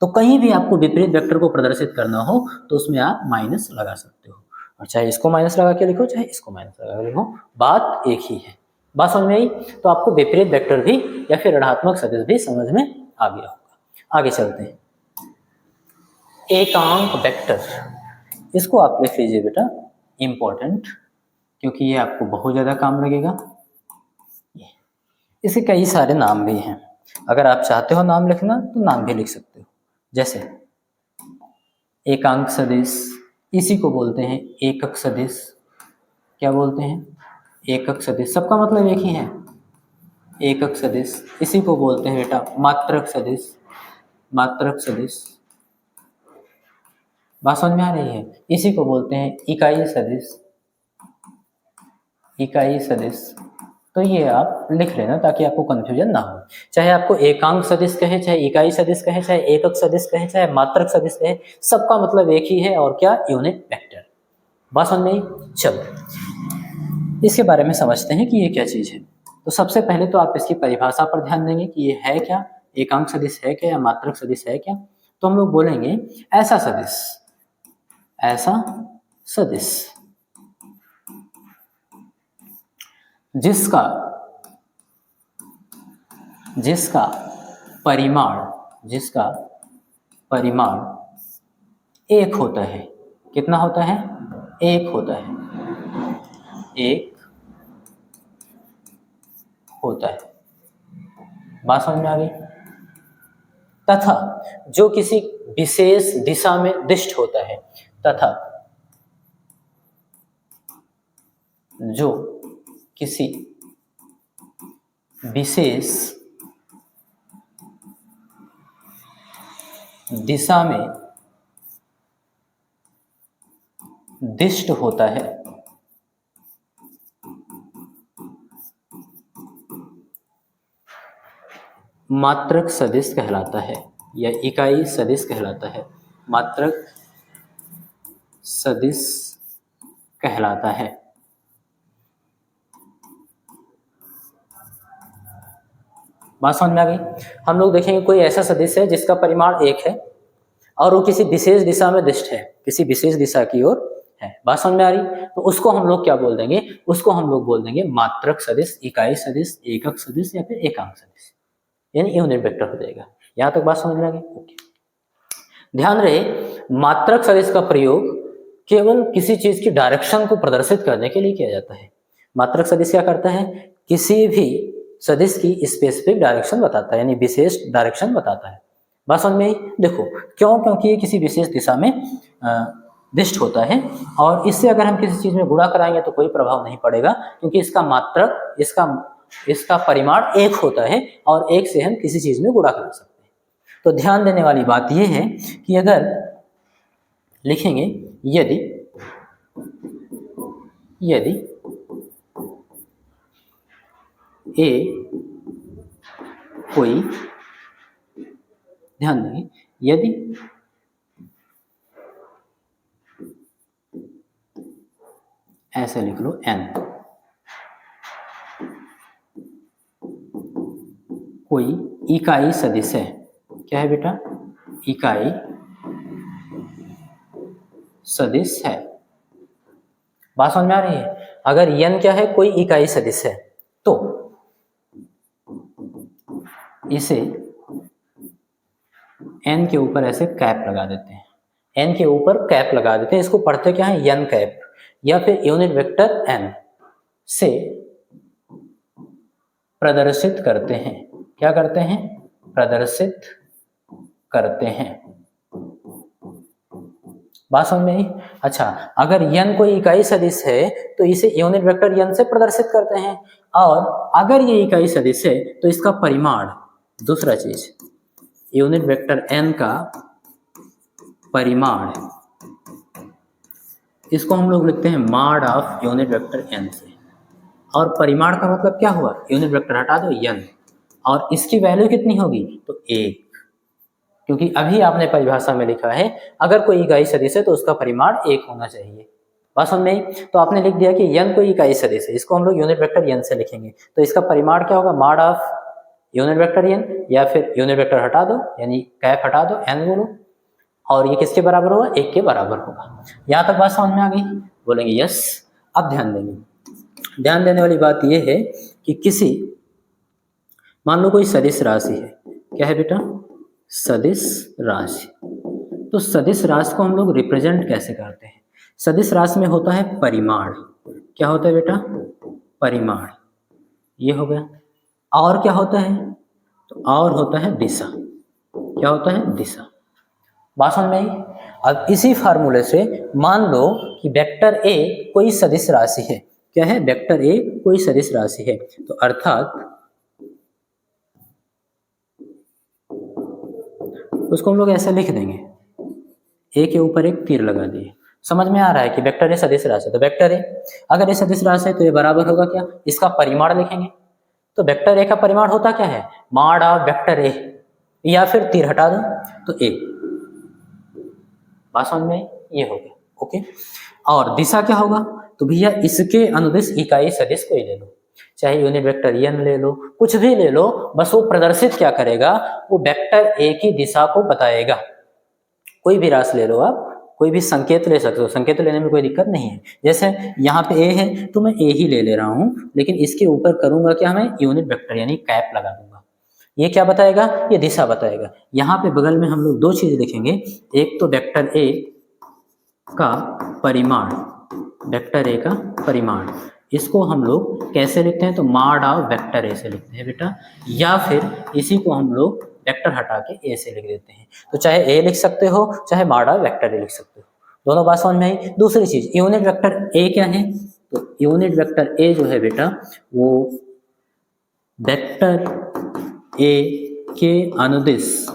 तो कहीं भी आपको विपरीत वेक्टर को प्रदर्शित करना हो तो उसमें आप माइनस लगा सकते हो, और चाहे इसको माइनस लगा के लिखो, चाहे इसको माइनस लगा के लिखो, बात एक ही है। बात समझ में आई? तो आपको विपरीत वेक्टर भी या फिर ऋणात्मक सदिश भी समझ में आ गया होगा। आगे चलते हैं, एकांक वेक्टर, इसको आप लिख लीजिए बेटा, इंपॉर्टेंट, क्योंकि ये आपको बहुत ज्यादा काम लगेगा। इसके कई सारे नाम भी हैं, अगर आप चाहते हो नाम लिखना तो नाम भी लिख सकते हो। जैसे एकांक सदिश, इसी को बोलते हैं एकक सदिश। क्या बोलते हैं? एकक सदिश। सबका मतलब एक ही है, एकक सदिश। इसी को बोलते हैं बेटा मात्रक सदिश। मात्रक सदिश, बात समझ में आ रही है? इसी को बोलते हैं इकाई सदिश। इकाई सदिश। तो ये आप लिख लेना ताकि आपको कंफ्यूजन ना हो। चाहे आपको एकांक सदिश कहे, चाहे इकाई सदिश कहे, चाहे एकक सदिश कहे, चाहे मात्रक सदिश कहे, सबका मतलब एक ही है, और क्या? Unit vector. बात समझ में? चलो इसके बारे में समझते हैं कि ये क्या चीज है। तो सबसे पहले तो आप इसकी परिभाषा पर ध्यान देंगे कि ये है क्या, एकांक सदिश है क्या या मात्रक सदिश है क्या। तो हम लोग बोलेंगे ऐसा सदिश, ऐसा सदिश जिसका परिमाण एक होता है। कितना होता है? एक होता है, एक होता है। बात समझ में आ गई? तथा जो किसी विशेष दिशा में दिष्ट होता है, तथा जो किसी विशेष दिशा में दिष्ट होता है, मात्रक सदिश कहलाता है या इकाई सदिश कहलाता है, मात्रक सदिश कहलाता है। बात समझ में आ गई। हम लोग देखेंगे कोई ऐसा सदिश है जिसका परिमाण 1 है और वो किसी विशेष दिशा में दिष्ट है, किसी विशेष दिशा की ओर है। बात समझ में आ रही। तो उसको हम लोग क्या बोल देंगे, उसको हम लोग बोल देंगे मात्रक सदिश, इकाई सदिश, एकक सदिश या फिर एकांक सदिश, यानी यूनिट वेक्टर हो जाएगा। यहां तक बात समझ में आ गई। ओके, ध्यान रहे मात्रक सदिश का प्रयोग केवल किसी चीज की डायरेक्शन को प्रदर्शित करने के लिए किया जाता है। मात्रक सदिश क्या करता है, किसी भी सदिश की स्पेसिफिक डायरेक्शन बताता है, यानी विशेष डायरेक्शन बताता है। बस समझ में देखो क्यों, क्योंकि ये किसी विशेष दिशा में दिष्ट होता है और इससे अगर हम किसी चीज में गुणा कराएंगे तो कोई प्रभाव नहीं पड़ेगा, क्योंकि इसका मात्रक, इसका परिमाण 1 होता है और 1 से हम किसी चीज में गुणा करा सकते हैं। तो ध्यान देने वाली बात यह है कि अगर लिखेंगे यदि ए कोई, ध्यान देंगे यदि ऐसे लिख लो n कोई इकाई सदिश है, क्या है बेटा, इकाई सदिश है। बात समझ में आ रही है। अगर n क्या है, कोई इकाई सदिश है, तो इसे n के ऊपर ऐसे कैप लगा देते हैं, n के ऊपर कैप लगा देते हैं। इसको पढ़ते क्या है, n कैप, या फिर यूनिट वेक्टर n से प्रदर्शित करते हैं। क्या करते हैं, प्रदर्शित करते हैं। बात समझ में आई। अच्छा, अगर n कोई इकाई सदिश है तो इसे यूनिट वेक्टर n से प्रदर्शित करते हैं, और अगर ये इकाई सदिश है तो इसका परिमाण, दूसरा चीज, यूनिट वेक्टर n का परिमाण, इसको हम लोग लिखते हैं mod of unit vector n से। और परिमाण का मतलब क्या हुआ, यूनिट वेक्टर हटा दो n, और इसकी वैल्यू कितनी होगी, तो 1, क्योंकि अभी आपने परिभाषा में लिखा है अगर कोई इकाई सदिश है तो उसका परिमाण 1 होना चाहिए। बात समझ में, तो आपने लिख दिया कि n कोई इकाई सदिश है, इसको हम लोग यूनिट वेक्टर n से लिखेंगे, तो इसका परिमाण क्या होगा, mod of unit vector n, या फिर यूनिट वेक्टर हटा दो यानी कैप हटा दो, n बोलो, और ये किसके बराबर होगा, 1 के बराबर होगा। यहां तक बात समझ में आ गई, बोलेंगे यस। अब ध्यान देंगे, ध्यान देने वाली बात यह है कि किसी, मान लो कोई सदिश राशि है, क्या है बेटा, सदिश राशि। तो सदिश राशि को हम लोग रिप्रेजेंट कैसे करते हैं, सदिश राशि में होता है परिमाण, क्या होता है बेटा, परिमाण, ये हो गया। और क्या होता है, तो और होता है दिशा, क्या होता है, दिशा। बात समझ में आई। अब इसी फार्मूले से मान लो कि वेक्टर ए कोई सदिश राशि है, क्या है, वेक्टर ए कोई सदिश राशि है, तो अर्थात उसको हम लोग ऐसे लिख देंगे, ए के ऊपर एक तीर लगा दिए। समझ में आ रहा है कि वेक्टर ए सदिश राशि है, तो वेक्टर ए अगर ए सदिश राशि है तो ये बराबर होगा क्या, इसका परिमाण लिखेंगे। तो वेक्टर ए का परिमाण होता क्या है, मॉड ऑफ वेक्टर ए, या फिर तीर हटा दो तो ए। बात समझ में, ये हो गया। ओके, और दिशा क्या होगा, तो भैया इसके अनुदिश इकाई सदिश कोई ले लो, चाहे यूनिट वेक्टर n ले लो, कुछ भी ले लो, बस वो प्रदर्शित क्या करेगा, वो वेक्टर ए की दिशा को बताएगा। कोई भी राशि ले लो आप, कोई भी संकेत ले सकते हो, संकेत लेने में कोई दिक्कत नहीं है। जैसे यहाँ पे ए है तो मैं ए ही ले रहा हूँ, लेकिन इसके ऊपर करूंगा क्या, मैं यूनिट वेक्टर यानी कैप लगा दूंगा। ये क्या बताएगा, ये दिशा बताएगा। यहाँ पे बगल में हम लोग दो चीज लिखेंगे, एक तो वेक्टर ए का परिमाण, वेक्टर ए का परिमाण, इसको हम लोग कैसे लिखते हैं, तो मॉड ऑफ वेक्टर ए से लिखते हैं बेटा, या फिर इसी को हम लोग वेक्टर हटा के ए से लिख देते हैं। तो चाहे ए लिख सकते हो, चाहे मॉड ऑफ वेक्टर ए लिख सकते हो, दोनों बात समझ में आई। दूसरी चीज, यूनिट वेक्टर ए क्या है, तो यूनिट वेक्टर ए जो है बेटा, वो वेक्टर ए के अनुदिश,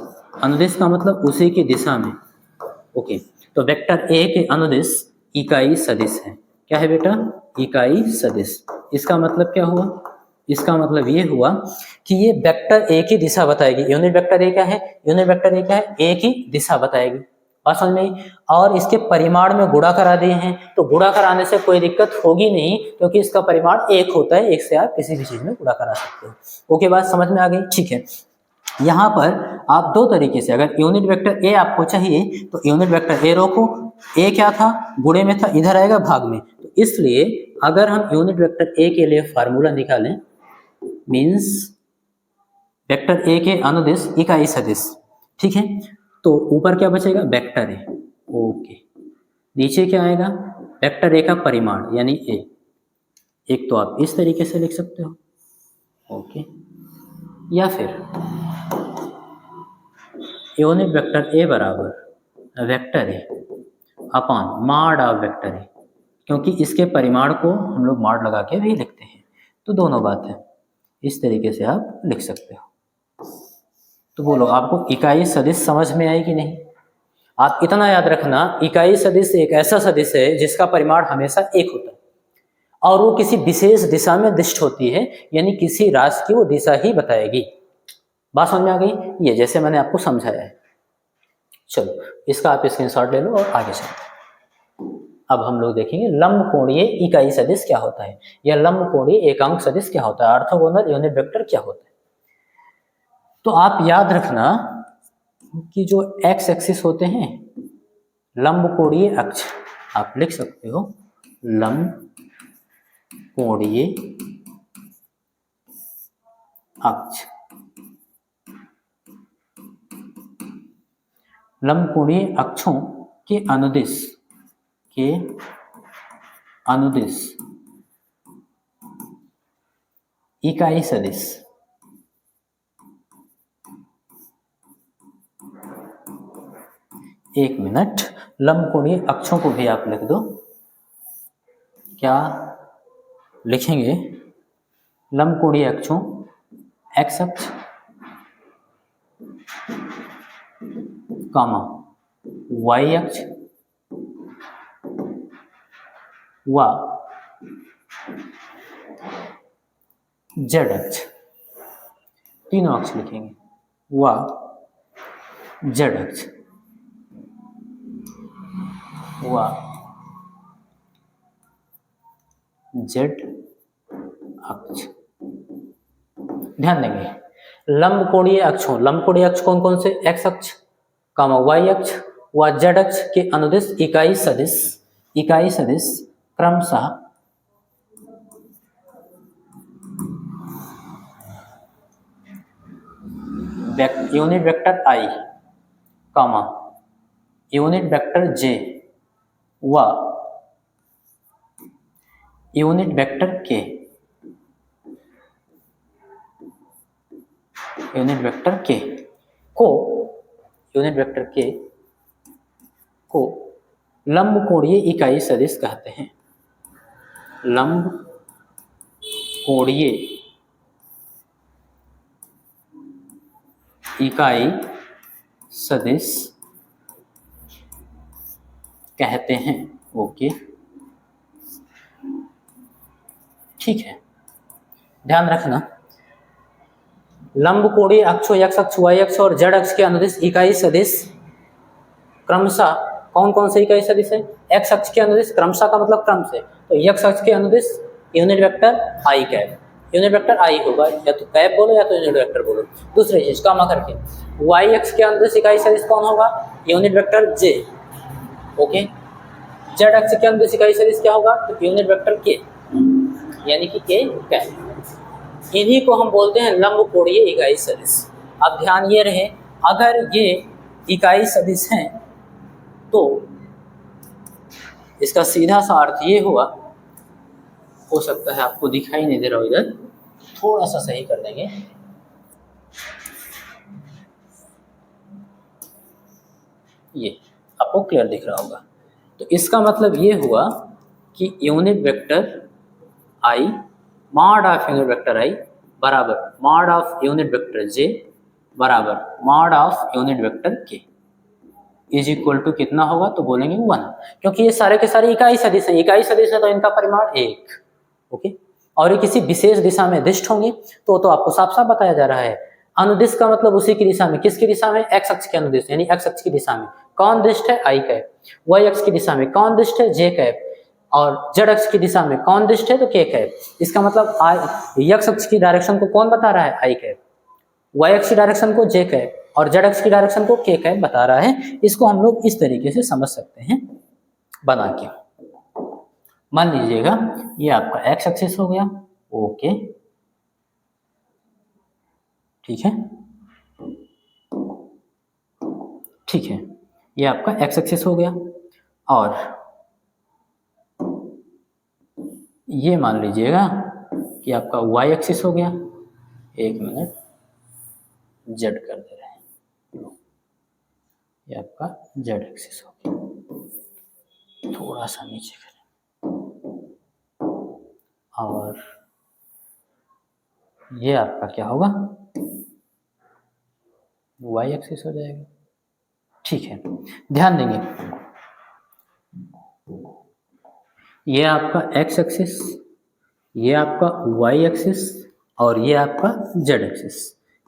अनुदिश का मतलब उसी की दिशा में, ओके, तो वेक्टर ए के अनुदिश इकाई सदिश है। क्या है बेटा? इकाई सदिश। इसका मतलब क्या हुआ? इसका मतलब ये हुआ कि ये वेक्टर ए की दिशा बताएगी। यूनिट वेक्टर ए क्या है? यूनिट वेक्टर ए क्या है? ए की दिशा बताएगी। बात समझ में आई? और इसके परिमाण में गुणा करा दिए हैं, तो गुणा कराने से कोई दिक्कत होगी नहीं, क्योंकि इसका परिमाण एक होता है। एक से आप किसी भी चीज में गुणा करा सकते हो। ओके, बात समझ में आ गई? ठीक है। यहाँ पर आप दो तरीके से, अगर यूनिट वेक्टर ए आपको चाहिए तो यूनिट वेक्टर ए रोको, ए क्या था? गुणे में था, इधर आएगा भाग में। तो इसलिए अगर हम यूनिट वेक्टर ए के लिए फार्मूला निकालें, मीन्स वेक्टर ए के अनुदिश इकाई सदिश, ठीक है, तो ऊपर क्या बचेगा? Vector A. ओके, नीचे क्या आएगा? वेक्टर ए का परिमाण यानी ए। एक तो आप इस तरीके से लिख सकते हो, ओके, या फिर यूनिट वेक्टर ए बराबर vector A upon mod of vector A, क्योंकि इसके परिमाण को हम लोग मॉड लगा के भी लिखते हैं, तो दोनों बात है। इस तरीके से आप लिख सकते हो। तो बोलो, आपको इकाई सदिश समझ में आई कि नहीं? आप इतना याद रखना, इकाई सदिश एक ऐसा सदिश है जिसका परिमाण हमेशा एक होता है और वो किसी विशेष दिशा में दिष्ट होती है, यानी किसी राशि की वो दिशा ही बताएगी। बात समझ में आ गई? ये जैसे मैंने आपको समझाया है। चलो, इसका आप स्क्रीनशॉट ले लो और आगे चलते। अब हम लोग देखेंगे लंब कोणीय इकाई सदिश क्या होता है, या लंब कोणीय एकांक सदिश क्या होता है, ऑर्थोगोनल यूनिट वेक्टर क्या होता है। तो आप याद रखना कि जो एक्स एक्सिस होते हैं, लंब कोणीय अक्ष, आप लिख सकते हो लंब कोणीय अक्ष। लंब कोणीय अक्षों के अनुदिश इकाई सदिश एक मिनट, लंब कोणीय अक्षों को भी आप लिख दो। क्या लिखेंगे? लंब कोणीय अक्षों, एक्स अक्ष कामा वाई अक्ष व जेड अक्ष, तीनों अक्ष लिखेंगे, व जेड अक्ष व जेड अक्ष। ध्यान देंगे, लंब कोणीय अक्षों, लंब कोणीय अक्ष कौन कौन से? एक्स अक्ष कामा वाई अक्ष व जेड अक्ष के अनुदिश इकाई सदिश क्रमशः यूनिट वेक्टर आई कामा यूनिट वेक्टर जे व यूनिट वेक्टर के, यूनिट वेक्टर के को यूनिट वेक्टर के को लंब कोणीय इकाई सदिश कहते हैं। लंब कोणीय इकाई सदिश कहते हैं। ओके, ठीक है, ध्यान रखना, लंब कोणीय अक्षों एक्स अक्ष वाई अक्ष और जेड अक्ष के अनुदिश इकाई सदिश क्रमशः कौन कौन से इकाई सदिश है? एक्स अक्ष के अनुदिश, क्रमशः का मतलब क्रम से, तो एक्स अक्ष के अनुदिश यूनिट वेक्टर आई कैप, यूनिट वेक्टर आई होगा, या तो कैप बोलो या तो यूनिट वेक्टर बोलो, दूसरी चीज कामा करके। वाई अक्ष के अनुदिश इकाई सदिश कौन होगा? यूनिट वेक्टर जे। ओके, जेड अक्ष के अनुदिश इकाई सदिश क्या होगा? तो यूनिट वेक्टर के, यानी कि के कैप। इन्हीं को हम बोलते हैं लंब कोणीय इकाई सदिश। अब ध्यान ये रहे, अगर ये इकाई सदिश हैं तो इसका सीधा सा अर्थ ये हुआ, हो सकता है आपको दिखाई नहीं दे रहा हो, इधर थोड़ा सा सही कर देंगे, ये आपको क्लियर दिख रहा होगा। तो इसका मतलब ये हुआ कि unit vector i mod of unit vector i बराबर mod of unit vector j बराबर mod of unit vector k. Is equal to कितना होगा, तो बोलेंगे 1, क्योंकि ये सारे के सारे इकाई सदिश हैं, इकाई सदिश है तो इनका परिमाण 1। ओके, और ये किसी विशेष दिशा में दिष्ट होंगे तो आपको साफ साफ बताया जा रहा है। अनुदिश का मतलब उसी की दिशा में, किसकी दिशा में, एक्स अक्ष के अनुदिश, यानी एक्स अक्ष की दिशा में कौन दिष्ट है, आई कैप। वाई अक्ष की दिशा में कौन दिष्ट है, जे कैप। और जेड अक्ष की दिशा में कौन दिष्ट है, तो के कैप। इसका मतलब आई एक्स अक्ष की डायरेक्शन को कौन बता रहा है, आई कैप। वाई अक्ष की डायरेक्शन को जे कैप और जेड अक्ष की डायरेक्शन को के कैप बता रहा है। इसको हम लोग इस तरीके से समझ सकते हैं बना के। मान लीजिएगा ये आपका एक्स एक्सिस हो गया, ओके ठीक है, ठीक है, ये आपका एक्स एक्सिस हो गया। और ये मान लीजिएगा कि आपका वाई एक्सिस हो गया। एक मिनट, जेड कर दे रहे हैं, ये आपका जेड एक्सिस हो गया, थोड़ा सा नीचे करें, और ये आपका क्या होगा, वाई एक्सिस हो जाएगा। ठीक है, ध्यान देंगे ये आपका एक्स एक्सिस, ये आपका वाई एक्सिस और ये आपका Z axis,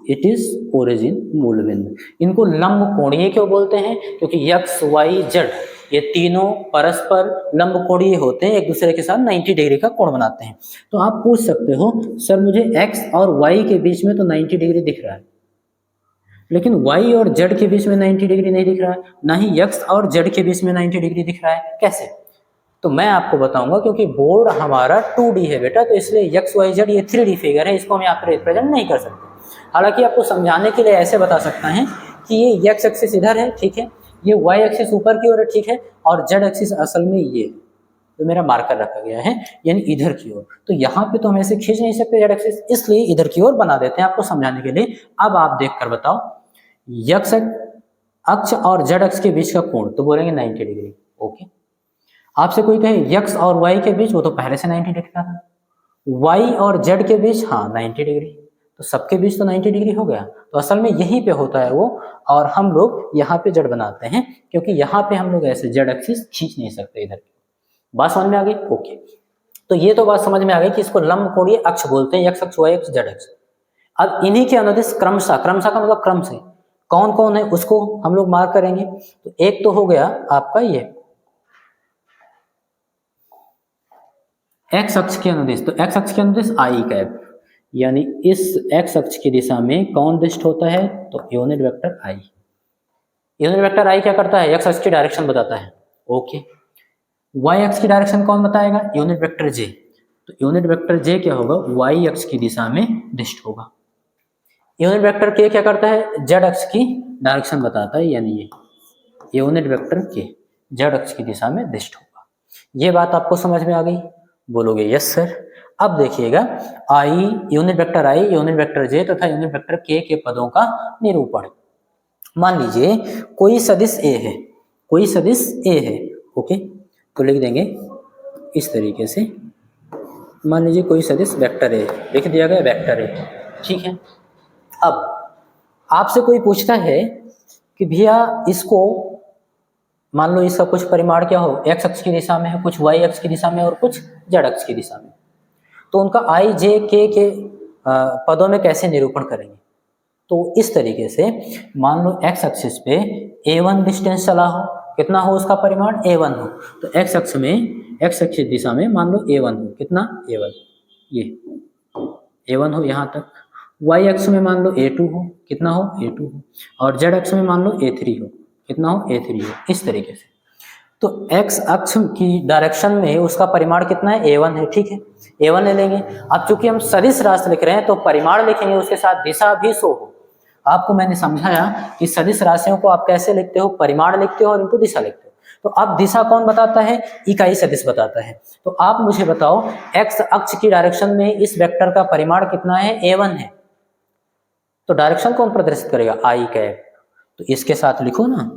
it is origin मूल बिंदु। इनको लंब कोणीय क्यों बोलते हैं, क्योंकि एक्स वाई जेड ये तीनों परस्पर लंब कोणीय होते हैं, एक दूसरे के साथ 90 डिग्री का कोण बनाते हैं। तो आप पूछ सकते हो सर मुझे एक्स और वाई के बीच में तो 90 डिग्री दिख रहा है, लेकिन y और z के बीच में 90 डिग्री नहीं दिख रहा है, ना ही x और z के बीच में 90 डिग्री दिख रहा है, कैसे? तो मैं आपको बताऊंगा, क्योंकि बोर्ड हमारा 2D है बेटा, तो इसलिए x y z ये 3D फिगर है, इसको हम यहाँ पर रिप्रेजेंट नहीं कर सकते। हालांकि आपको समझाने के लिए ऐसे बता सकता है कि ये x एक्सिस इधर है, ठीक है, ये y एक्सिस ऊपर की ओर है, ठीक है, और z एक्सिस असल में ये तो मेरा मार्कर रखा गया है, यानी इधर की ओर। तो यहाँ पे तो हम ऐसे खींच नहीं सकते z एक्सिस, इसलिए इधर की ओर बना देते हैं आपको समझाने के लिए। अब आप देख कर बताओ x अक्ष और z अक्ष के बीच का कोण, तो बोलेंगे 90 डिग्री। ओके, आपसे कोई कहे x और y के बीच, वो तो पहले से 90 डिग्री था। y और z के बीच, हाँ 90 डिग्री, तो सबके बीच तो 90 डिग्री हो गया। तो असल में यहीं पे होता है वो, और हम लोग यहाँ पे z बनाते हैं, क्योंकि यहाँ पे हम लोग ऐसे z एक्सिस खींच नहीं सकते इधर। बात समझ में आ गई? ओके, तो ये तो बात समझ में आ गई कि इसको लंब कोणीय अक्ष बोलते हैं, x अक्ष, y अक्ष, z अक्ष। अब इन्हीं के अनुदिश क्रमशः, क्रमशः का मतलब क्रम से, कौन कौन है उसको हम लोग मार्क करेंगे। तो एक तो हो गया आपका ये x अक्ष के अनुदिश, तो x अक्ष के अनुदिश आई कैप, यानी इस x अक्ष की दिशा में कौन दिष्ट होता है, तो यूनिट वेक्टर आई। यूनिट वेक्टर आई क्या करता है, x अक्ष की डायरेक्शन बताता है। ओके, y अक्ष की डायरेक्शन कौन बताएगा, यूनिट वेक्टर j। तो यूनिट वेक्टर j क्या होगा, y अक्ष की दिशा में दिष्ट होगा। यूनिट वेक्टर k क्या करता है, z अक्ष की डायरेक्शन बताता है, यानी ये यूनिट वेक्टर k z अक्ष की दिशा में दिष्ट होगा। ये बात आपको समझ में आ गई? बोलोगे यस सर। अब देखिएगा आई, यूनिट वेक्टर आई, यूनिट वेक्टर j तथा यूनिट वेक्टर k के पदों का निरूपण। मान लीजिए कोई सदिश a है, कोई सदिश a है, ओके, तो लिख देंगे इस तरीके से। मान लीजिए कोई सदिश वेक्टर है, लिख दिया गया वेक्टर है, ठीक है। अब आपसे कोई पूछता है कि भैया इसको, मान लो इसका कुछ परिमाण क्या हो, x अक्ष की दिशा में है, कुछ y अक्ष की दिशा में और कुछ z अक्ष की दिशा में, तो उनका i j k के पदों में कैसे निरूपण करेंगे। तो इस तरीके से मान लो x एक्सिस पे a1 डिस्टेंस चला हो, कितना हो उसका परिमाण, a1 हो, तो x अक्ष में, x अक्ष की दिशा में मान लो a1 हो, कितना, a1, ये a1 हो यहाँ तक। y अक्ष में मान लो a2 हो, कितना हो, a2 हो, और z अक्ष में मान लो a3 हो, कितना हो, a3 हो, इस तरीके से। तो x अक्ष की डायरेक्शन में उसका परिमाण कितना है, a1 है, ठीक है, a1 ले लेंगे। अब चूंकि हम सदिश राशि लिख रहे हैं तो परिमाण लिखेंगे, उसके साथ दिशा भी शो हो। आपको मैंने समझाया कि सदिश राशियों को आप कैसे लिखते हो, परिमाण लिखते हो और इनको दिशा लिखते हो। तो अब दिशा कौन बताता है, इकाई सदिश बताता है। तो आप मुझे बताओ x अक्ष की डायरेक्शन में इस वेक्टर का परिमाण कितना है, a1 है, तो डायरेक्शन कौन प्रदर्शित करेगा, आई कैप। तो इसके साथ लिखो ना,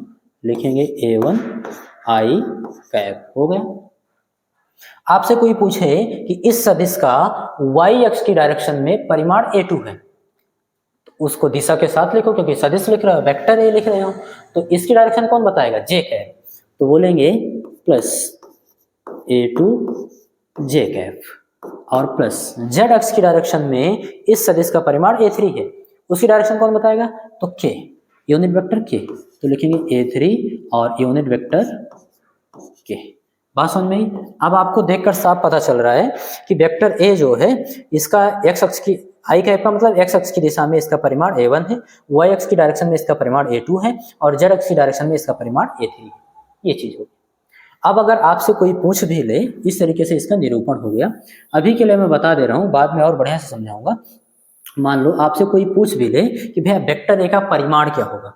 लिखेंगे a1 आई कैप, हो गया। आपसे कोई पूछे कि इस सदिश का y अक्ष की डायरेक्शन में परिमाण a2 है, तो उसको दिशा के साथ लिखो क्योंकि सदिश लिख रहे हो, वेक्टर ए लिख रहे हो, तो इसकी डायरेक्शन कौन बताएगा, जे कैप, तो बोलेंगे प्लस A2 जे कैप, और प्लस जेड अक्ष की डायरेक्शन में इस सदिश का परिमाण A3 है, उसकी डायरेक्शन कौन बताएगा, तो के, यूनिट वेक्टर के, तो लिखेंगे A3 और यूनिट वेक्टर के। बात समझ में आई? अब आपको देखकर साफ पता चल रहा है कि वेक्टर ए जो है इसका एक्स अक्ष की, आई कैप का मतलब एक्स अक्ष की दिशा में इसका परिमाण A1 है, वाई अक्ष की डायरेक्शन में इसका परिमाण A2 है, और जेड अक्ष की डायरेक्शन में इसका परिमाण A3 है। ये चीज होगी। अब अगर आपसे कोई पूछ भी ले, इस तरीके से इसका निरूपण हो गया। अभी के लिए मैं बता दे रहा हूँ, बाद में और बढ़िया से समझाऊंगा। मान लो आपसे कोई पूछ भी ले कि भैया वेक्टर ए का परिमाण क्या होगा,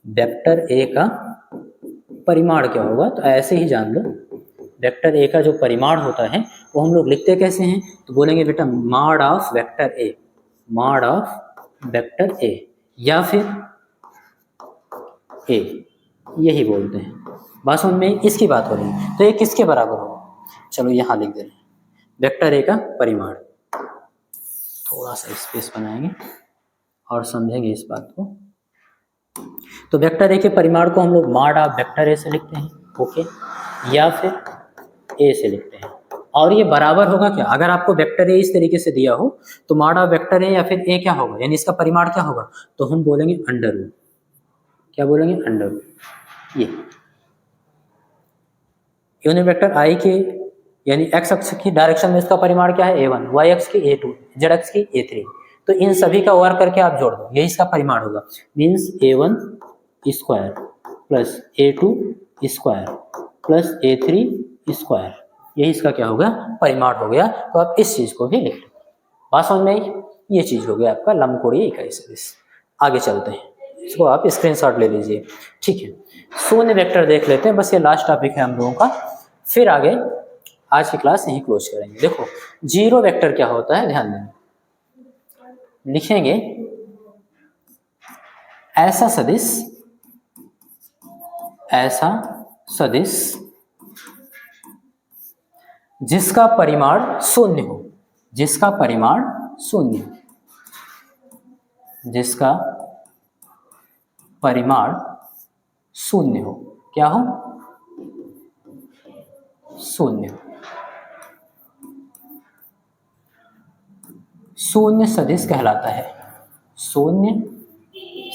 वेक्टर ए का परिमाण क्या होगा, तो ऐसे ही जान लो वेक्टर ए का जो परिमाण होता है वो हम लोग लिखते कैसे हैं, तो बोलेंगे बेटा mod of vector A, mod of vector A, या फिर ए, यही बोलते हैं। बात समझ में, इसकी बात हो रही है, तो ये किसके बराबर होगा, चलो यहाँ लिख दे रहे हैं, वेक्टर ए का परिमाण। थोड़ा सा स्पेस बनाएंगे और समझेंगे इस बात को। तो वेक्टर ए के परिमाण को हम लोग मॉड ऑफ वेक्टर ए से लिखते हैं, ओके, या फिर ए से लिखते हैं, और ये बराबर होगा क्या, अगर आपको वेक्टर ए इस तरीके से दिया हो तो मॉड ऑफ वेक्टर ए या फिर ए क्या होगा, यानी इसका परिमाण क्या होगा, तो हम बोलेंगे अंडर रूट, क्या बोलेंगे, अंडर रूट। ये यूनिट वेक्टर आई के यानी एक्स अक्ष की डायरेक्शन में इसका परिमाण क्या है, A1, वाई अक्ष की A2, जेड अक्ष की A3, तो इन सभी का वर्ग करके आप जोड़ दो, यही इसका परिमाण होगा, means A1 square plus A2 square plus A3 square, यही इसका क्या होगा, परिमाण हो गया। तो आप इस चीज को भी लिख लो। बात समझ में आई? ये चीज हो गया आपका लंबकोणीय इकाई सदिश। आगे चलते हैं, इसको आप स्क्रीनशॉट ले लीजिए, ठीक है। शून्य वेक्टर देख लेते हैं, बस ये लास्ट टॉपिक है हम लोगों का, फिर आगे आज की क्लास यहीं क्लोज करेंगे। देखो जीरो वेक्टर क्या होता है, ध्यान देना, लिखेंगे ऐसा सदिश जिसका परिमाण शून्य हो, जिसका परिमाण शून्य, जिसका परिमाण शून्य हो, क्या हो, शून्य, शून्य सदिश कहलाता है, शून्य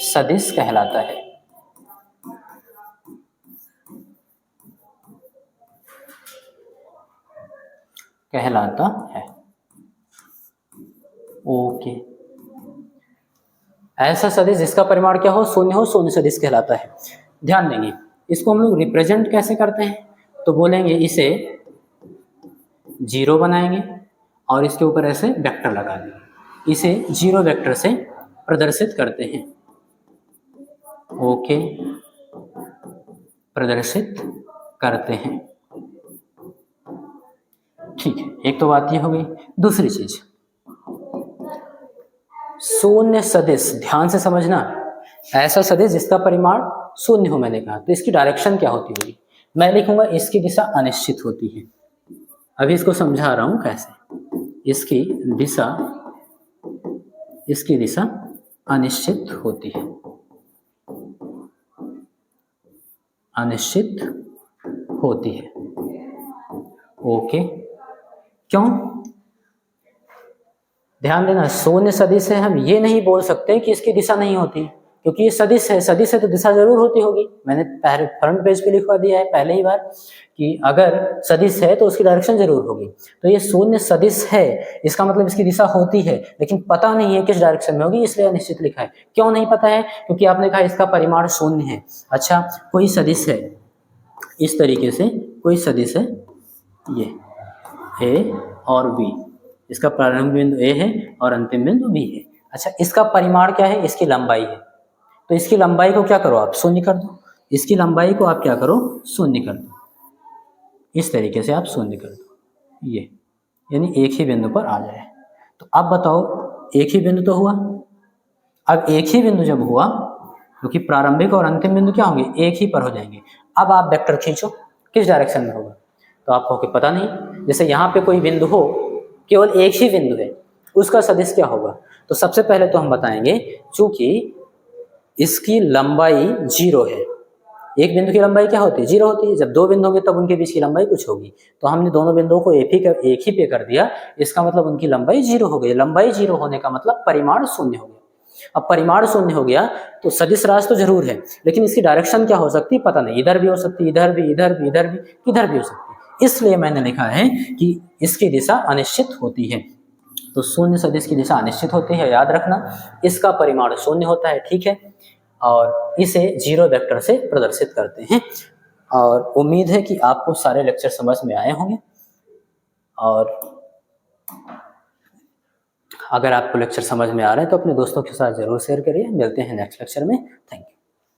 सदिश कहलाता है। कहलाता है, ओके। ऐसा सदिश जिसका परिमाण क्या हो, शून्य हो, शून्य सदिश कहलाता है। ध्यान देंगे, इसको हम लोग रिप्रेजेंट कैसे करते हैं, तो बोलेंगे इसे जीरो बनाएंगे और इसके ऊपर ऐसे वेक्टर लगा देंगे, इसे जीरो वेक्टर से प्रदर्शित करते हैं, ओके, प्रदर्शित करते हैं, ठीक है। एक तो बात ये हो गई। दूसरी चीज, शून्य सदिश, ध्यान से समझना, ऐसा सदिश जिसका परिमाण शून्य हो, मैंने कहा, तो इसकी डायरेक्शन क्या होती होगी, मैं लिखूंगा इसकी दिशा अनिश्चित होती है। अभी इसको समझा रहा हूं कैसे, इसकी दिशा अनिश्चित होती है, अनिश्चित होती है, ओके। क्यों, ध्यान देना, शून्य सदिश है, हम ये नहीं बोल सकते कि इसकी दिशा नहीं होती, क्योंकि ये सदिश है, सदिश है तो दिशा जरूर होती होगी। मैंने पहले फ्रंट पेज पे लिखवा दिया है पहले ही बार कि अगर सदिश है तो उसकी डायरेक्शन जरूर होगी। तो ये शून्य सदिश है, इसका मतलब इसकी दिशा होती है, लेकिन पता नहीं है किस डायरेक्शन में होगी, इसलिए अनिश्चित लिखा है। क्यों नहीं पता है, क्योंकि आपने कहा इसका परिमाण शून्य है। अच्छा, कोई सदिश है इस तरीके से, कोई सदिश है ये ए और बी, इसका प्रारंभिक बिंदु ए है और अंतिम बिंदु बी है। अच्छा, इसका परिमाण क्या है, इसकी लंबाई है, तो इसकी लंबाई को क्या करो आप, शून्य कर दो, इसकी लंबाई को आप क्या करो, शून्य कर दो, इस तरीके से आप शून्य कर दो, ये यानी एक ही बिंदु पर आ जाए। तो अब बताओ, एक ही बिंदु तो हुआ, अब एक ही बिंदु जब हुआ, क्योंकि प्रारंभिक और अंतिम बिंदु क्या होंगे, एक ही पर हो जाएंगे। अब आप वेक्टर खींचो, किस डायरेक्शन में होगा, तो आपको कि पता नहीं, जैसे यहाँ पे कोई बिंदु हो, केवल एक ही बिंदु है, उसका सदिश क्या होगा, तो सबसे पहले तो हम बताएंगे, चूंकि इसकी लंबाई 0 है, एक बिंदु की लंबाई क्या होती है? 0 होती है। जब दो बिंदु होंगे तब उनके बीच की लंबाई कुछ होगी, तो हमने दोनों बिंदुओं को एक ही पे कर दिया, इसका मतलब उनकी लंबाई 0 हो गई। लंबाई 0 होने का मतलब परिमाण शून्य हो गया। अब परिमाण शून्य हो गया तो सदिश राशि तो जरूर है, लेकिन इसकी डायरेक्शन क्या हो सकती है पता नहीं, इधर भी हो सकती है, इधर भी, इधर भी, इधर भी, किधर भी हो सकती है। इसलिए मैंने लिखा है कि इसकी दिशा अनिश्चित होती है। तो शून्य सदिश की दिशा अनिश्चित होती है, याद रखना। इसका परिमाण शून्य होता है, ठीक है, और इसे 0 वेक्टर से प्रदर्शित करते हैं। और उम्मीद है कि आपको सारे लेक्चर समझ में आए होंगे, और अगर आपको लेक्चर समझ में आ रहे हैं तो अपने दोस्तों के साथ जरूर शेयर करिए। मिलते हैं नेक्स्ट लेक्चर में। Thank you.